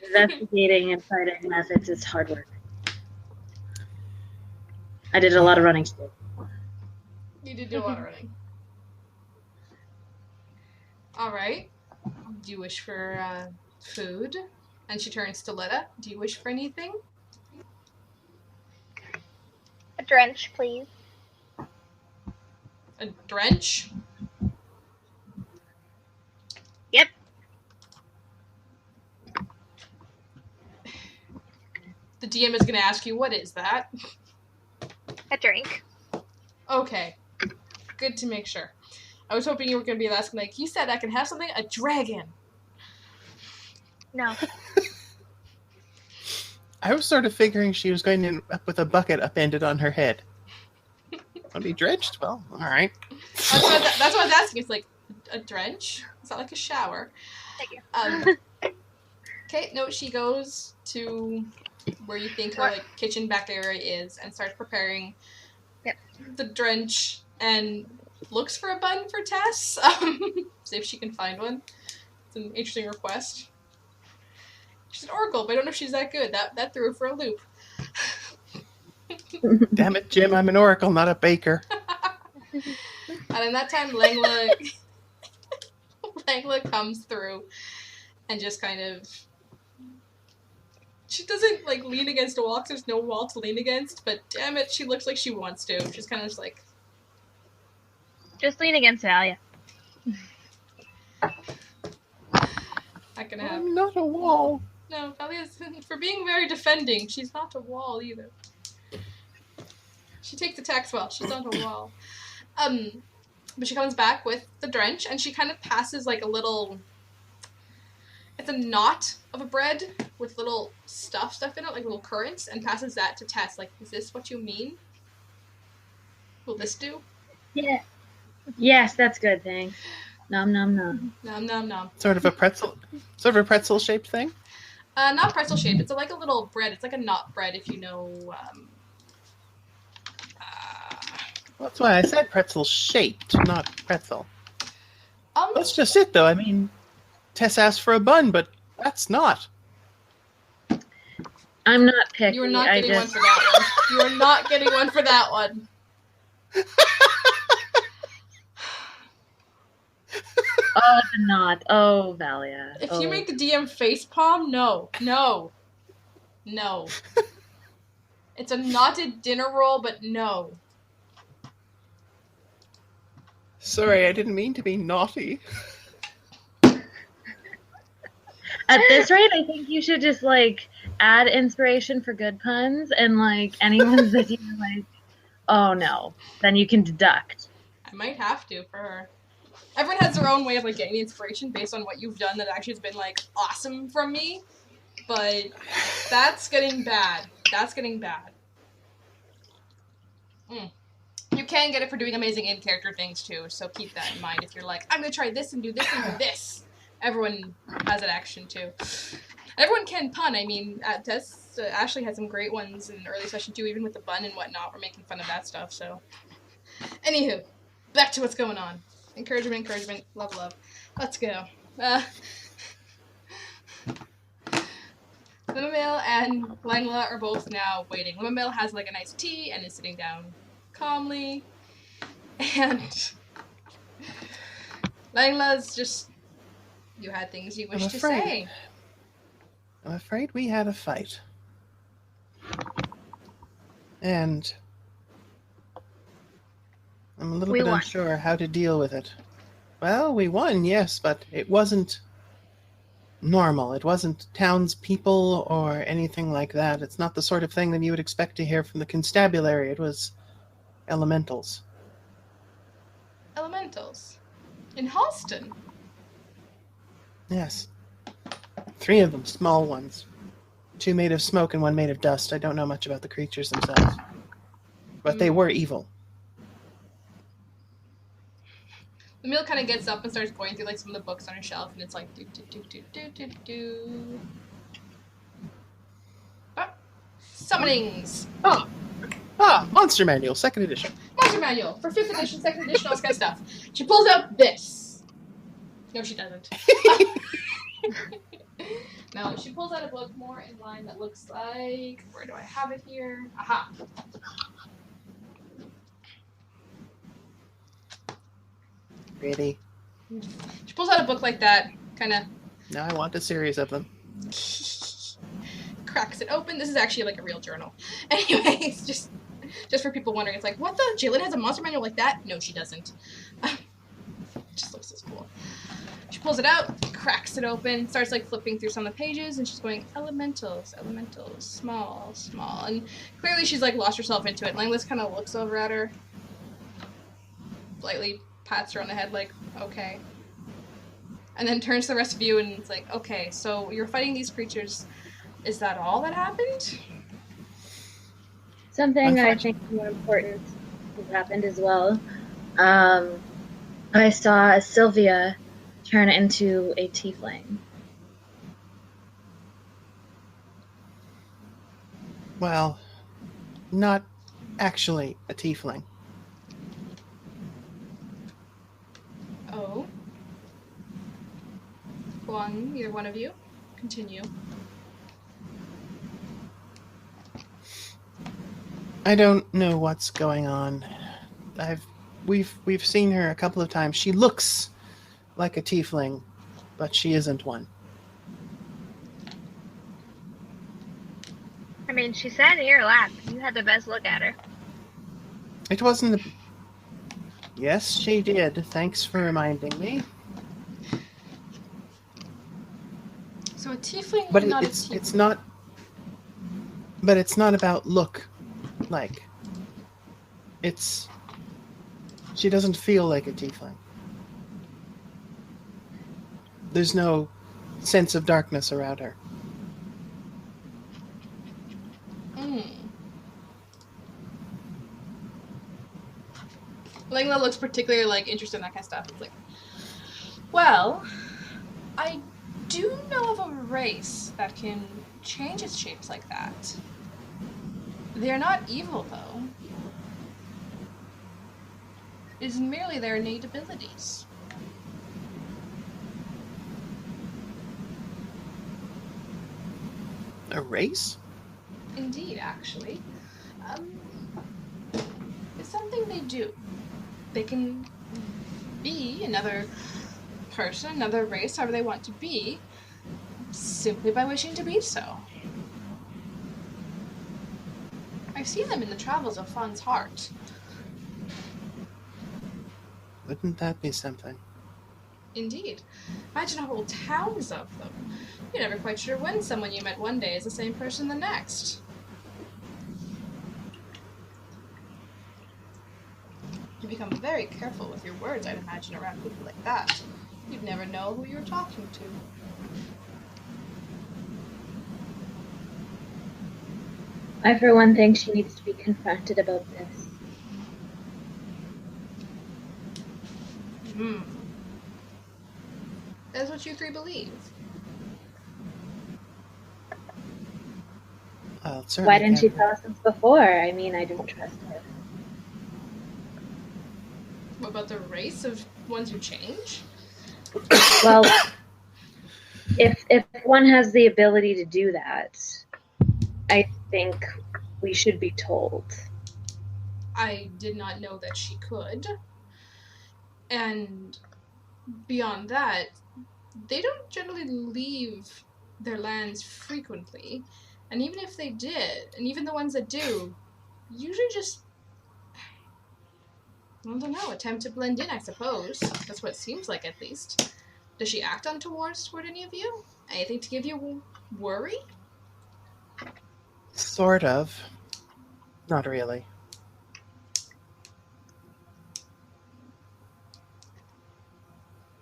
Investigating and fighting methods is hard work. I did a lot of running today. You did do a lot of running. Alright. Do you wish for food? And she turns to Lidda. Do you wish for anything? A drench, please. A drench? Yep. The DM is going to ask you, what is that? A drink. Okay. Good to make sure. I was hoping you were going to be asking, like, you said I can have something? A dragon. No. I was sort of figuring she was going to end up with a bucket upended on her head. Want to be drenched? Well, all right. That's what I was asking. It's like, a drench? Is that like a shower? Thank you. Okay, no, she goes to where you think her like kitchen back area is and starts preparing the drench and looks for a bun for Tess. See if she can find one. It's an interesting request. She's an oracle, but I don't know if she's that good. That threw her for a loop. Damn it, Jim, I'm an oracle, not a baker. And in that time, Langla comes through and just kind of... She doesn't, like, lean against a wall because there's no wall to lean against, but damn it, she looks like she wants to. She's kind of just like... Just lean against Valia. Not gonna happen. I'm not a wall. No, Valia's, for being very defending, she's not a wall either. She takes attacks well, she's not a wall. But she comes back with the drench, and she kind of passes like a little... It's a knot of a bread with little stuff in it, like little currants, and passes that to Tess. Like, is this what you mean? Will this do? Yeah. Yes, that's good, thanks. Nom nom nom. Nom nom nom. Sort of a pretzel shaped thing? Not pretzel shaped. It's like a little bread. It's like a knot bread, if you know. That's why I said pretzel shaped, not pretzel. Um, That's just it, though. I mean, Tess asked for a bun, but that's not. I'm not picky. You are not getting one for that one. You are not getting one for that one. Oh, the knot. Oh, Valia. If you make the DM facepalm, no. It's a knotted dinner roll, but no. Sorry, I didn't mean to be naughty. At this rate, I think you should just, like, add inspiration for good puns, and, like, anyone that you're like, oh, no, then you can deduct. I might have to for her. Everyone has their own way of, like, getting the inspiration based on what you've done that actually has been, like, awesome from me. But that's getting bad. That's getting bad. You can get it for doing amazing in-character things, too, so keep that in mind. If you're like, I'm going to try this and do this and do this. Everyone has an action, too. Everyone can pun. I mean, Tess, Ashley had some great ones in the early session, too, even with the bun and whatnot. We're making fun of that stuff, so. Anywho, back to what's going on. Encouragement, love. Let's go. Limamil and Langla are both now waiting. Limamil has, like, a nice tea and is sitting down calmly. And Langla's just... You had things you wish to say. I'm afraid we had a fight. And I'm a little bit unsure how to deal with it. Well, we won, yes, but it wasn't normal. It wasn't townspeople or anything like that. It's not the sort of thing that you would expect to hear from the constabulary. It was elementals. Elementals? In Halston? Yes. 3 of them, small ones. 2 made of smoke and 1 made of dust. I don't know much about the creatures themselves. But they were evil. The meal kind of gets up and starts going through like some of the books on her shelf, and it's like do. Summonings. Monster Manual, 2nd edition. monster manual for 5th edition, 2nd edition, all this kind of stuff. She pulls out this. No, she doesn't. No, she pulls out a book more in line that looks like... Where do I have it here? Aha. Really? She pulls out a book like that, kind of... Now I want a series of them. cracks it open. This is actually like a real journal. Anyways, just for people wondering, it's like, what the? Jalyn has a monster manual like that? No, she doesn't. Just looks so cool. She pulls it out, cracks it open, starts like flipping through some of the pages, and she's going, elementals, small, and clearly she's like lost herself into it. Langlis kind of looks over at her, lightly pats her on the head like, okay. And then turns to the rest of you and it's like, okay, so you're fighting these creatures. Is that all that happened? Something I think more important has happened as well. I saw Sylvia turn into a tiefling. Well, not actually a tiefling. Oh. Faun, either one of you, continue. I don't know what's going on. We've seen her a couple of times. She looks like a tiefling, but she isn't one. I mean, she sat in your lap. You had the best look at her. It wasn't the... Yes, she did. Thanks for reminding me. So a tiefling, But not it's a tiefling. it's not. But it's not about look. Like, it's... She doesn't feel like a tiefling. There's no sense of darkness around her. Langla looks particularly like interested in that kind of stuff. It's like, well, I do know of a race that can change its shapes like that. They're not evil, though. It is merely their innate abilities. A race? Indeed, actually. It's something they do. They can be another person, another race, however they want to be, simply by wishing to be so. I've seen them in the travels of Faun's heart. Wouldn't that be something? Indeed. Imagine whole towns of them. You're never quite sure when someone you met one day is the same person the next. You become very careful with your words, I'd imagine, around people like that. You'd never know who you're talking to. I, for one, think she needs to be confronted about this. That's what you three believe. Well, certainly Why didn't she can't- tell us this before? I mean, I don't trust her. What about the race of ones who change? Well, if one has the ability to do that, I think we should be told. I did not know that she could. And beyond that, they don't generally leave their lands frequently. And even if they did, and even the ones that do, usually just, I don't know, attempt to blend in, I suppose. That's what it seems like, at least. Does she act untoward toward any of you? Anything to give you worry? Sort of. Not really.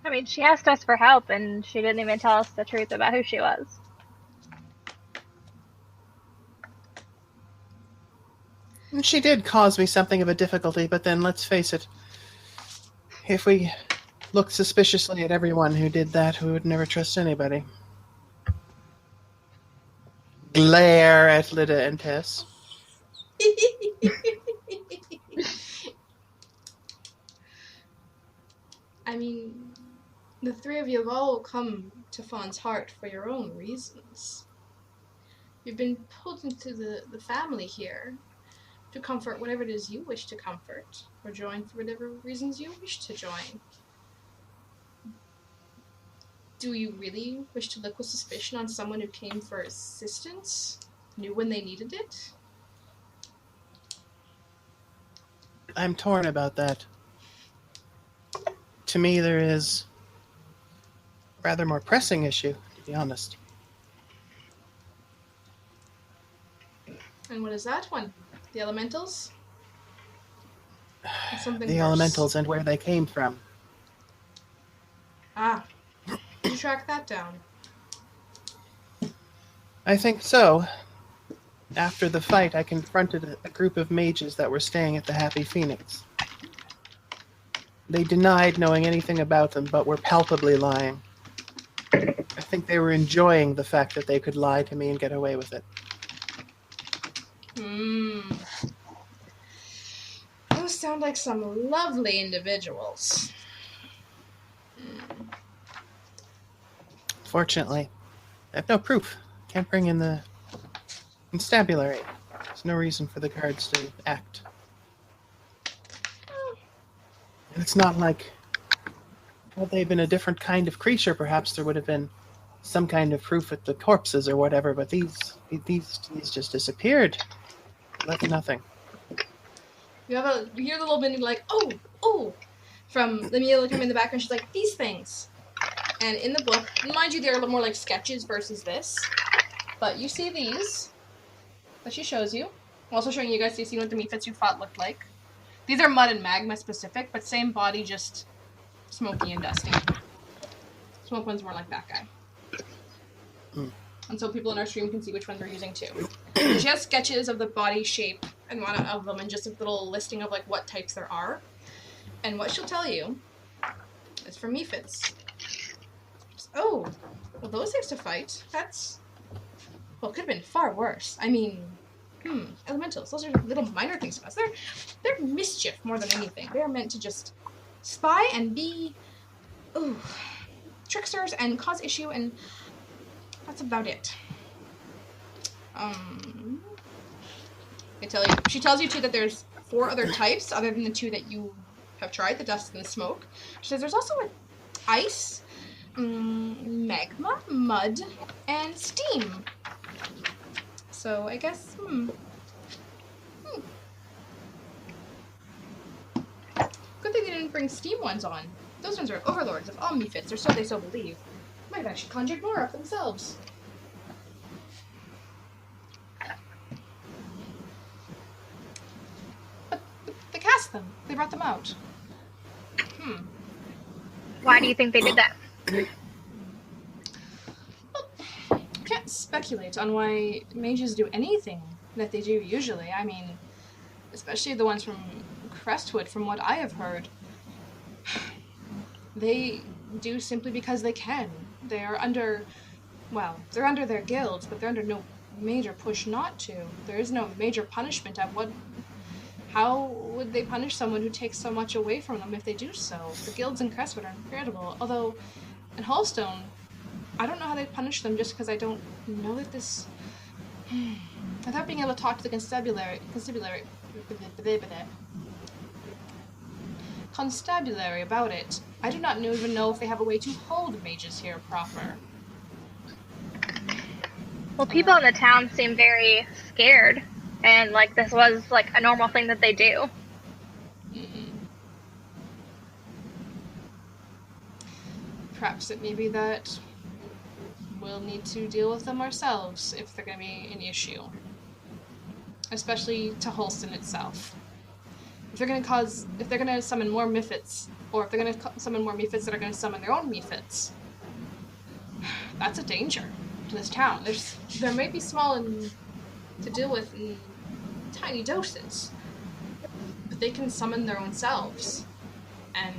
I mean, she asked us for help, and she didn't even tell us the truth about who she was. And she did cause me something of a difficulty, but then let's face it. If we looked suspiciously at everyone who did that, we would never trust anybody. Glare at Lidda and Tess. The three of you have all come to Faun's heart for your own reasons. You've been pulled into the family here to comfort whatever it is you wish to comfort, or join for whatever reasons you wish to join. Do you really wish to look with suspicion on someone who came for assistance, knew when they needed it? I'm torn about that. To me, there is a rather more pressing issue, to be honest. And what is that one? The elementals? Or something The worse? elementals and where they came from. Ah. Did you track that down? I think so. After the fight, I confronted a group of mages that were staying at the Happy Phoenix. They denied knowing anything about them, but were palpably lying. I think they were enjoying the fact that they could lie to me and get away with it. Those sound like some lovely individuals. Fortunately, I have no proof. Can't bring in the constabulary. There's no reason for the guards to act. And it's not like, had they been a different kind of creature, perhaps there would have been some kind of proof with the corpses or whatever, but these just disappeared. Left nothing. You hear the little bit like, oh, from Lemia come in the background. She's like, these things. And in the book, mind you, they're a little more like sketches versus this. But you see these that she shows you. I'm also showing you guys, so you see what the Mephits you fought looked like. These are mud and magma specific, but same body, just smoky and dusty. Smoke one's more like that guy. And so people in our stream can see which one we're using too. She has sketches of the body shape and one of them, and just a little listing of like what types there are. And what she'll tell you is for Mephits. Oh, well, those things to fight. That's, well, could have been far worse. I mean, elementals. Those are little minor things to us. They're mischief more than anything. They're meant to just spy and be, tricksters and cause issue, and that's about it. She tells you too that there's 4 other types other than the 2 that you have tried, the dust and the smoke. She says there's also ice, magma, mud, and steam. So I guess, Good thing they didn't bring steam ones on. Those ones are overlords of all Mephits, or so they so believe. Might have actually conjured more up themselves. But they cast them. They brought them out. Why do you think they did that? Well, can't speculate on why mages do anything that they do usually. I mean, especially the ones from Crestwood, from what I have heard. They do simply because they can. They are under, well, they're under their guilds, but they're under no major push not to. There is no major punishment at what. How would they punish someone who takes so much away from them if they do so? The guilds in Crestwood are incredible. Although, in Hullstone, I don't know how they punish them just because I don't know that this. Without being able to talk to the constabulary about it, I do not even know if they have a way to hold mages here proper. Well, people in the town seem very scared, and like this was like a normal thing that they do. Perhaps it may be that we'll need to deal with them ourselves if they're going to be an issue. Especially to Holston itself. If they're going to summon more Mephits, or if they're going to summon more Mephits that are going to summon their own Mephits, that's a danger to this town. There may be small and to deal with in tiny doses, but they can summon their own selves, and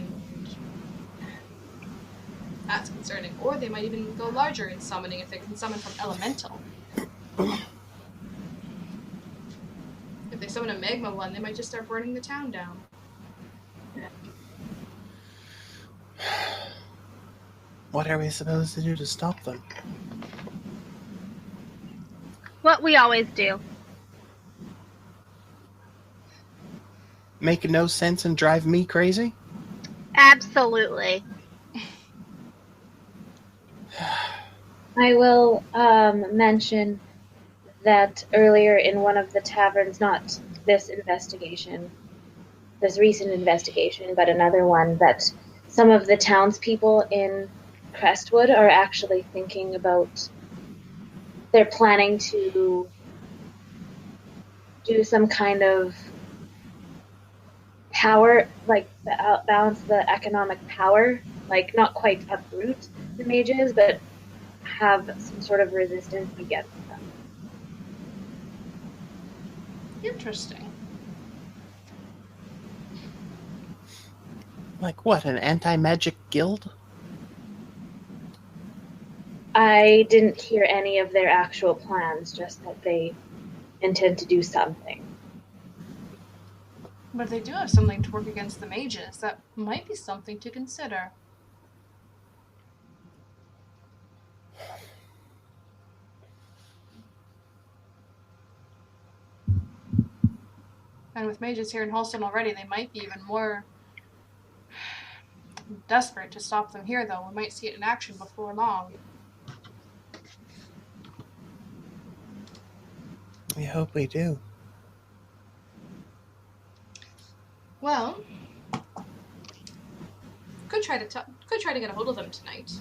that's concerning. Or they might even go larger in summoning if they can summon from elemental. If they summon a magma one, they might just start burning the town down. What are we supposed to do to stop them? What we always do. Make no sense and drive me crazy? Absolutely. I will mention that earlier in one of the taverns, not this investigation, this recent investigation, but another one, that some of the townspeople in Crestwood are actually thinking about, they're planning to do some kind of power, like balance the economic power, like not quite uproot the mages, but have some sort of resistance against them. Interesting. Like what, an anti-magic guild? I didn't hear any of their actual plans, just that they intend to do something. But they do have something to work against the mages. That might be something to consider. And with mages here in Holston already, they might be even more desperate to stop them here, though. We might see it in action before long. We hope we do. Well, could try to get a hold of them tonight.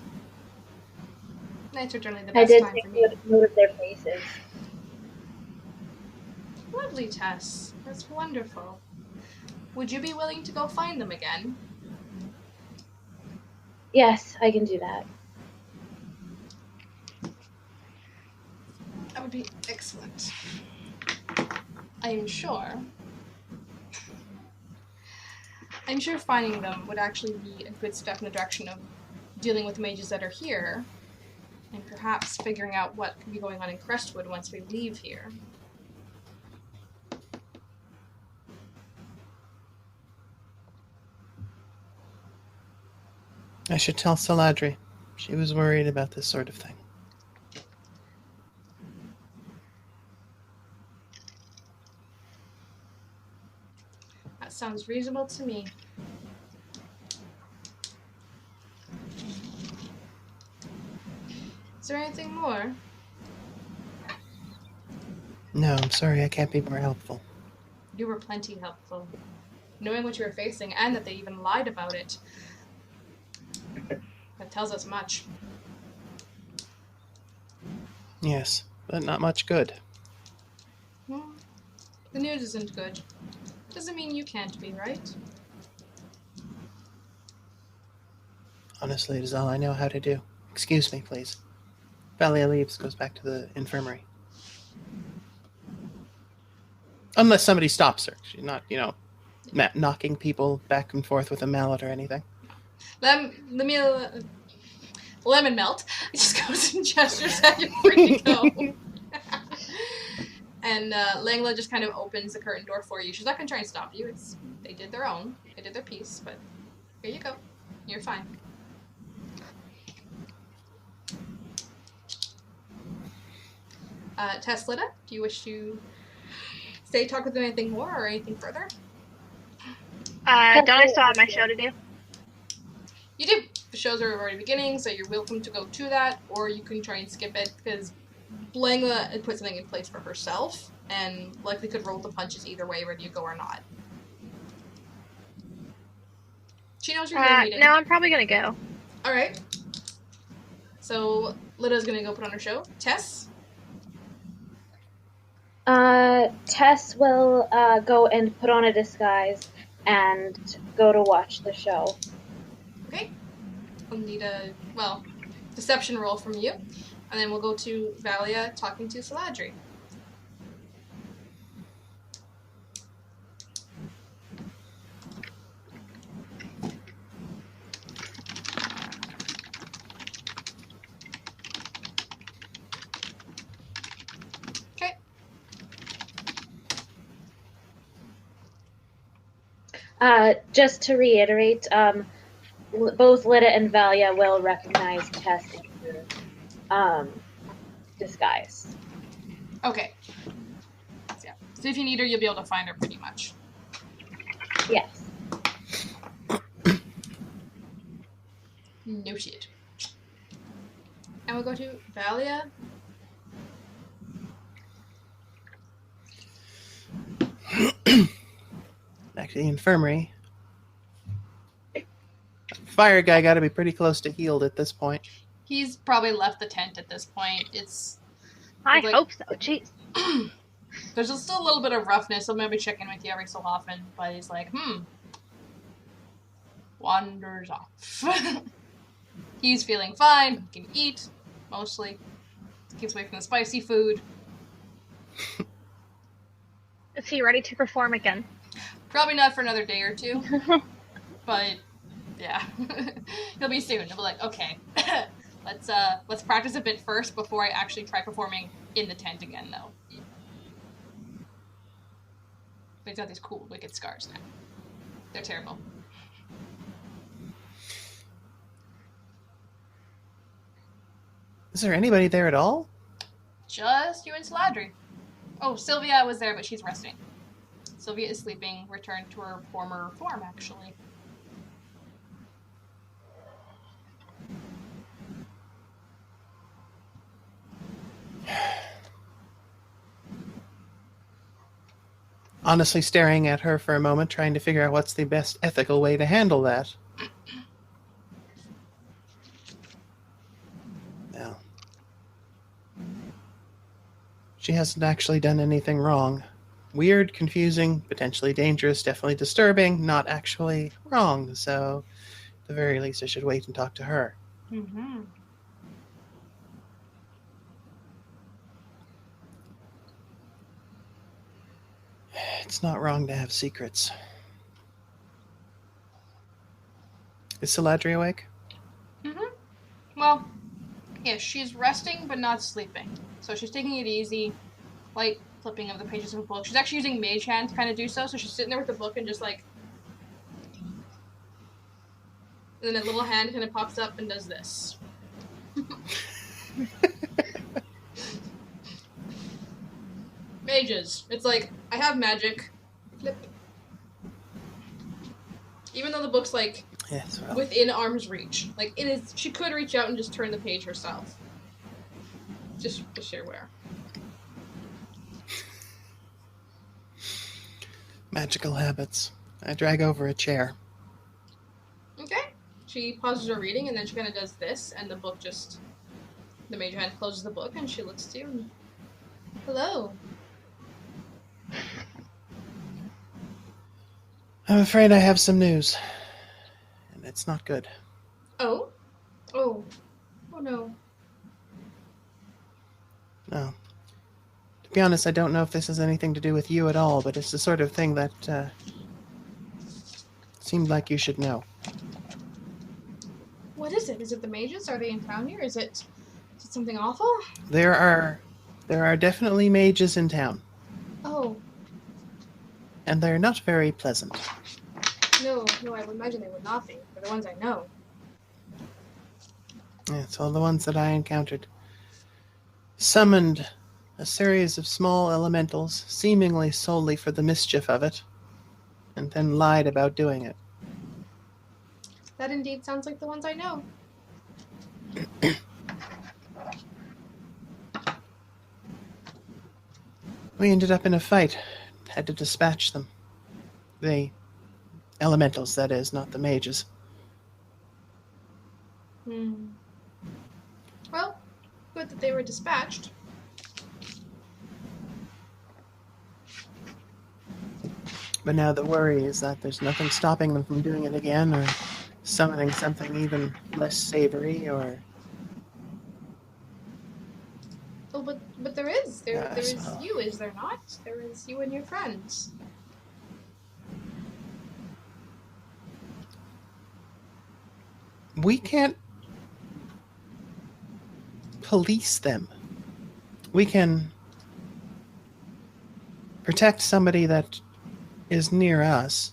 Nights are generally the best I did time take for me. note of their faces. Lovely, Tess. That's wonderful. Would you be willing to go find them again? Yes, I can do that. That would be excellent. I'm sure finding them would actually be a good step in the direction of dealing with the mages that are here, and perhaps figuring out what could be going on in Crestwood once we leave here. I should tell Saladri. She was worried about this sort of thing. That sounds reasonable to me. Is there anything more? No, I'm sorry, I can't be more helpful. You were plenty helpful. Knowing what you were facing, and that they even lied about it, that tells us much. Yes, but not much good. Well, the news isn't good. Doesn't mean you can't be, right? Honestly, it is all I know how to do. Excuse me, please. Valia leaves, goes back to the infirmary. Unless somebody stops her. She's not, knocking people back and forth with a mallet or anything. Lemon melt. It just goes and gestures at you free to go. And Langla just kind of opens the curtain door for you. She's not going to try and stop you. They did their own. They did their piece, but here you go. You're fine. Tess, Lidda, do you wish to talk with them anything more or anything further? Don't I still have my show to do? You do. The shows are already beginning, so you're welcome to go to that, or you can try and skip it, because Langla had put something in place for herself, and likely could roll the punches either way, whether you go or not. She knows you're here meeting. No, I'm probably gonna go. Alright. So, Lidda's gonna go put on her show. Tess? Tess will go and put on a disguise and go to watch the show. Okay. We'll need a, deception roll from you. And then we'll go to Valia talking to Saladri. Just to reiterate, both Lidda and Valia will recognize Tess in her disguise. Okay. Yeah. So if you need her, you'll be able to find her pretty much. Yes. No shit. And we'll go to Valia. Back to the infirmary. Fire guy got to be pretty close to healed at this point. He's probably left the tent at this point. I like- hope so. Jeez. There's just still a little bit of roughness. He'll maybe check in with you every so often, but he's like, wanders off. He's feeling fine. He can eat, mostly. Keeps away from the spicy food. Is he ready to perform again? Probably not for another day or two. But, yeah. He'll be soon. He'll be like, okay, let's practice a bit first before I actually try performing in the tent again, though. But he's got these cool, wicked scars now. They're terrible. Is there anybody there at all? Just you and Saladri. Oh, Sylvia was there, but she's resting. Sylvia is sleeping, returned to her former form, actually. Honestly staring at her for a moment, trying to figure out what's the best ethical way to handle that. Well, she hasn't actually done anything wrong. Weird, confusing, potentially dangerous, definitely disturbing, not actually wrong, so at the very least I should wait and talk to her. Mm-hmm. It's not wrong to have secrets. Is Saladri awake? Mm-hmm. Well, yeah, she's resting but not sleeping. So she's taking it easy, light flipping of the pages of a book. She's actually using mage hand to kind of do so, so she's sitting there with the book and just like... And then a little hand kind of pops up and does this. Mages. It's like, I have magic. Flip. Even though the book's like Yes, well. within arm's reach. Like it is, she could reach out and just turn the page herself. Just sheer wear. Magical habits. I drag over a chair. Okay. She pauses her reading and then she kind of does this, and the book just, the mage hand closes the book and she looks to you and, hello. I'm afraid I have some news. And it's not good. Oh? Oh. Oh no. No. To be honest, I don't know if this has anything to do with you at all, but it's the sort of thing that seemed like you should know. What is it? Is it the mages? Are they in town here? Is it something awful? There are definitely mages in town, Oh, and they're not very pleasant. no, I would imagine they would not be. They're the ones I know. It's all the ones that I encountered. Summoned a series of small elementals, seemingly solely for the mischief of it, and then lied about doing it. That indeed sounds like the ones I know. We ended up in a fight. Had to dispatch them. The elementals, that is, not the mages. Well, good that they were dispatched. But now the worry is that there's nothing stopping them from doing it again, or summoning something even less savory, or... Oh, but there is. There Yes, is well. you, is there not? There is you and your friends. We can't police them. We can protect somebody that is near us,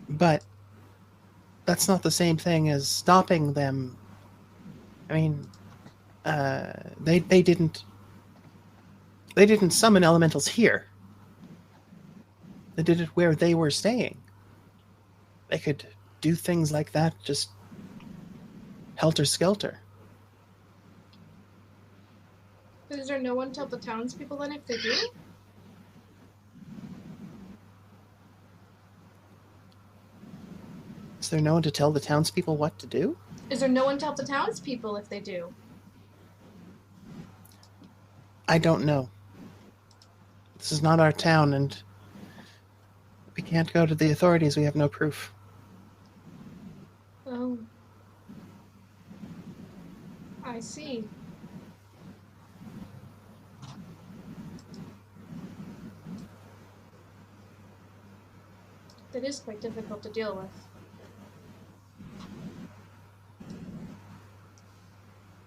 but that's not the same thing as stopping them. I mean, they didn't summon elementals here. They did it where they were staying. They could do things like that just helter-skelter. But is there no one to help the townspeople then if they do? Is there no one to tell the townspeople what to do? Is there no one to help the townspeople if they do? I don't know. This is not our town, and we can't go to the authorities. We have no proof. Oh. I see. That is quite difficult to deal with.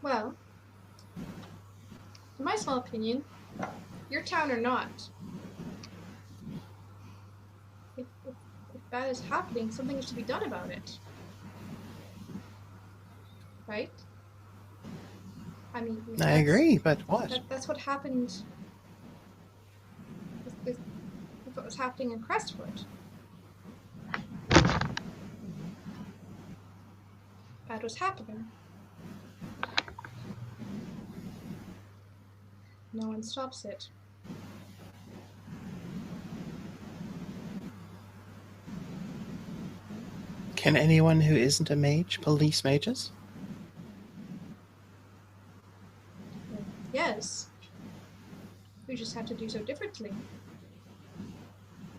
Well, in my small opinion, your town or not, if that is happening, something should be done about it. Right? I mean, I agree, but what? That's what happened with what was happening in Crestwood. That was happening. No one stops it. Can anyone who isn't a mage police mages? Yes. We just have to do so differently.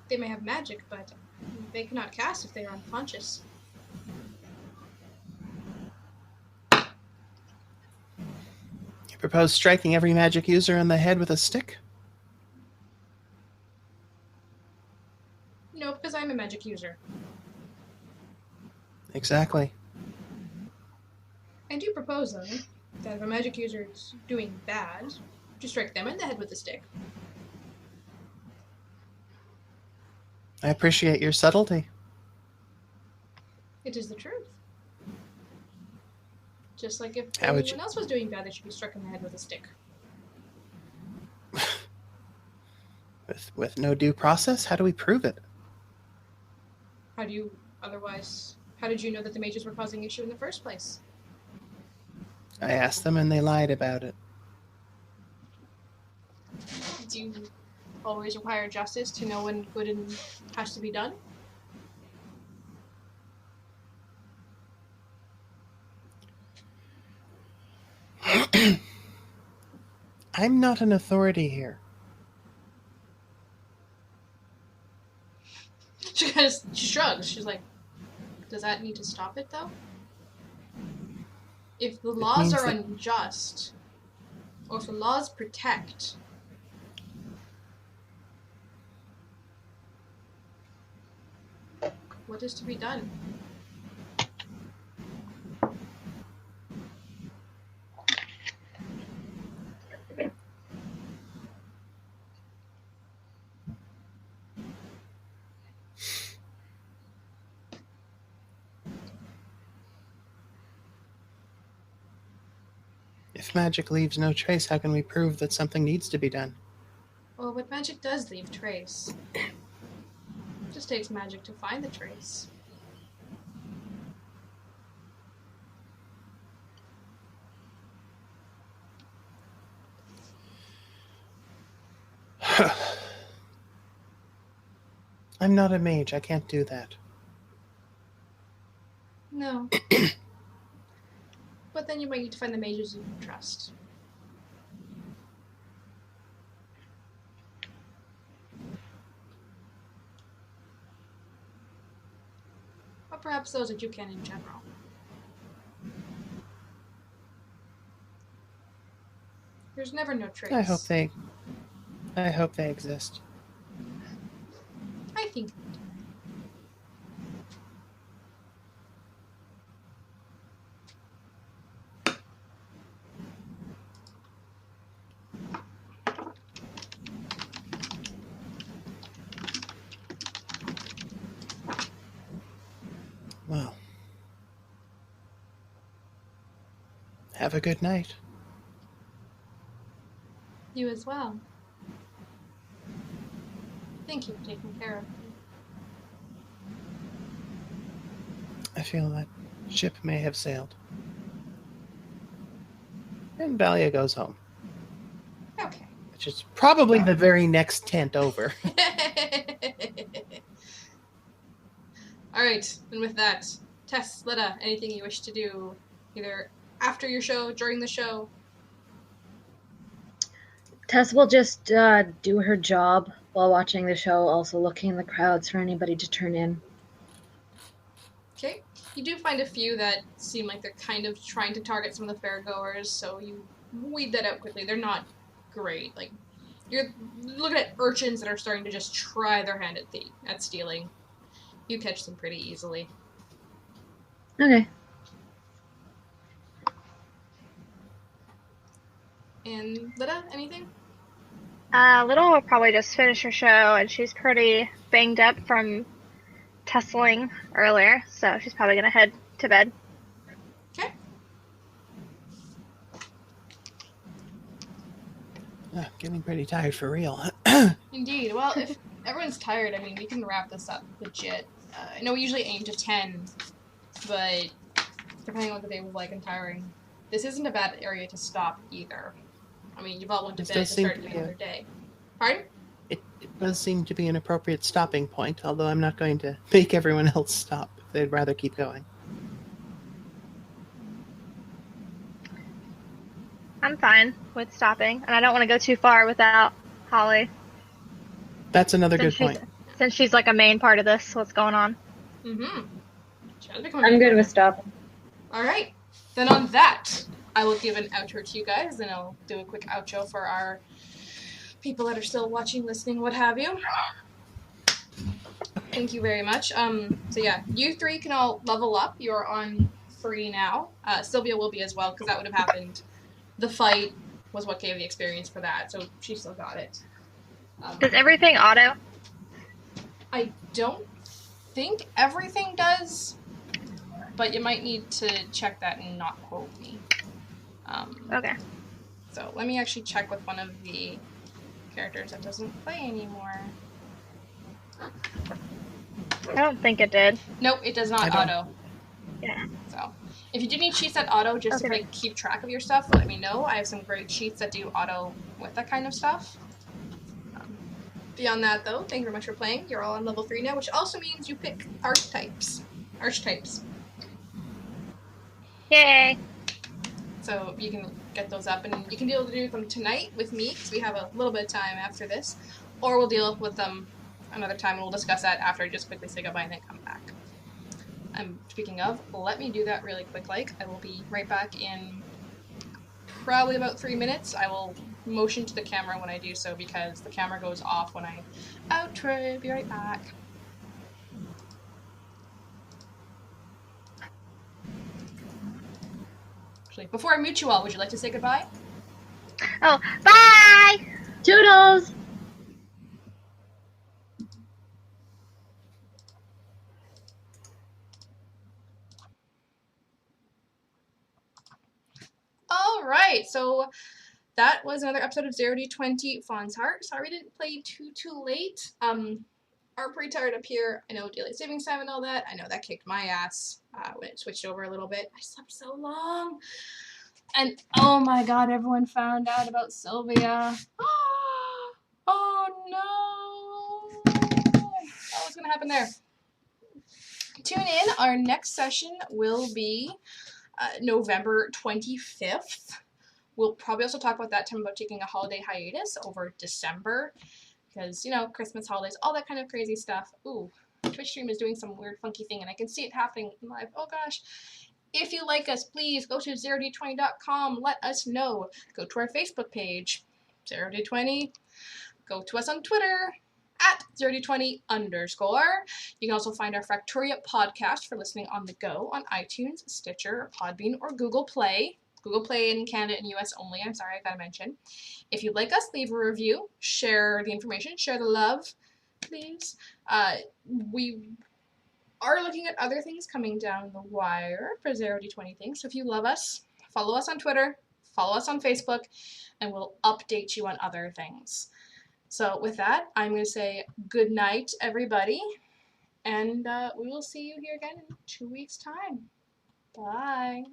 They may have magic, but they cannot cast if they are unconscious. You propose striking every magic user in the head with a stick? No, because I'm a magic user. Exactly. I do propose, though, that if a magic user is doing bad, to strike them in the head with a stick. I appreciate your subtlety. It is the truth. Just like if How would anyone else was doing bad, they should be struck in the head with a stick. With no due process? How do we prove it? How did you know that the mages were causing issue in the first place? I asked them and they lied about it. Do you always require justice to know when good has to be done? I'm not an authority here. She shrugs. She's like, does that need to stop it, though? If the laws are unjust, or if the laws protect, what is to be done? If magic leaves no trace, how can we prove that something needs to be done? Well, but magic does leave trace. It just takes magic to find the trace. I'm not a mage. I can't do that. No. But then you might need to find the mages you can trust. Or perhaps those that you can in general. There's never no trace. I hope they exist. I think. Well, Have a good night. You as well. Thank you for taking care of me. I feel that ship may have sailed. And Valia goes home, Okay. which is probably the very next tent over. Alright, and with that, Tess, Lidda, anything you wish to do, either after your show, during the show? Tess will just do her job while watching the show, also looking in the crowds for anybody to turn in. Okay. You do find a few that seem like they're kind of trying to target some of the fairgoers, so you weed that out quickly. They're not great. Like, you're looking at urchins that are starting to just try their hand at stealing. You catch them pretty easily. Okay. And Lidda, anything? Little will probably just finish her show, and she's pretty banged up from tussling earlier, so she's probably gonna head to bed. Okay. Getting pretty tired for real. Indeed. Well, if everyone's tired, I mean, we can wrap this up legit. I know we usually aim to 10, but depending on what the day was like and tiring, this isn't a bad area to stop either. I mean, you've all went to This bed to does seem start to be another day. Pardon? It does seem to be an appropriate stopping point, although I'm not going to make everyone else stop if they'd rather keep going. I'm fine with stopping, and I don't want to go too far without Holly. That's another good Since point. Since she's like a main part of this, what's going on? Mm-hmm. I'm good with stopping. Alright. Then on that, I will give an outro to you guys, and I'll do a quick outro for our people that are still watching, listening, what have you. Thank you very much. So yeah, you three can all level up. You're on 3 now. Sylvia will be as well, because that would have happened. The fight was what gave the experience for that, so she still got it. Does everything auto? I don't think everything does, but you might need to check that and not quote me. Okay. So let me actually check with one of the characters that doesn't play anymore. I don't think it did. Nope, it does not I don't. auto. Yeah. So if you do need sheets that auto, just Okay. to like, keep track of your stuff, let me know. I have some great sheets that do auto with that kind of stuff. Beyond that, though, thank you very much for playing. You're all on level 3 now, which also means you pick archetypes. Archetypes. Yay. So you can get those up, and you can deal with them tonight with me, because we have a little bit of time after this, or we'll deal with them another time, and we'll discuss that after I just quickly say goodbye and then come back. Speaking of, let me do that really quick. I will be right back in probably about 3 minutes. I will motion to the camera when I do so, because the camera goes off when I outro. Be right back. Actually, before I mute you all, would you like to say goodbye? Oh, bye! Toodles! Alright, so that was another episode of 0D20 Faun's Heart. Sorry we didn't play too late. Are pretty tired up here. I know daylight savings time and all that. I know that kicked my ass when it switched over a little bit. I slept so long. And oh my god, everyone found out about Sylvia. Oh no. Oh, what's gonna happen there? Tune in. Our next session will be November 25th. We'll probably also talk about that time about taking a holiday hiatus over December. Because, you know, Christmas, holidays, all that kind of crazy stuff. Ooh, Twitch stream is doing some weird funky thing, and I can see it happening live. Oh gosh. If you like us, please go to 0d20.com. Let us know. Go to our Facebook page, 0d20. Go to us on Twitter, at 0d20_. You can also find our Fractoria podcast for listening on the go on iTunes, Stitcher, Podbean, or Google Play. Google Play in Canada and US only, I'm sorry, I gotta mention. If you'd like us, leave a review, share the information, share the love, please. We are looking at other things coming down the wire for 0D20 things, so if you love us, follow us on Twitter, follow us on Facebook, and we'll update you on other things. So with that, I'm going to say good night, everybody, and we will see you here again in 2 weeks' time. Bye.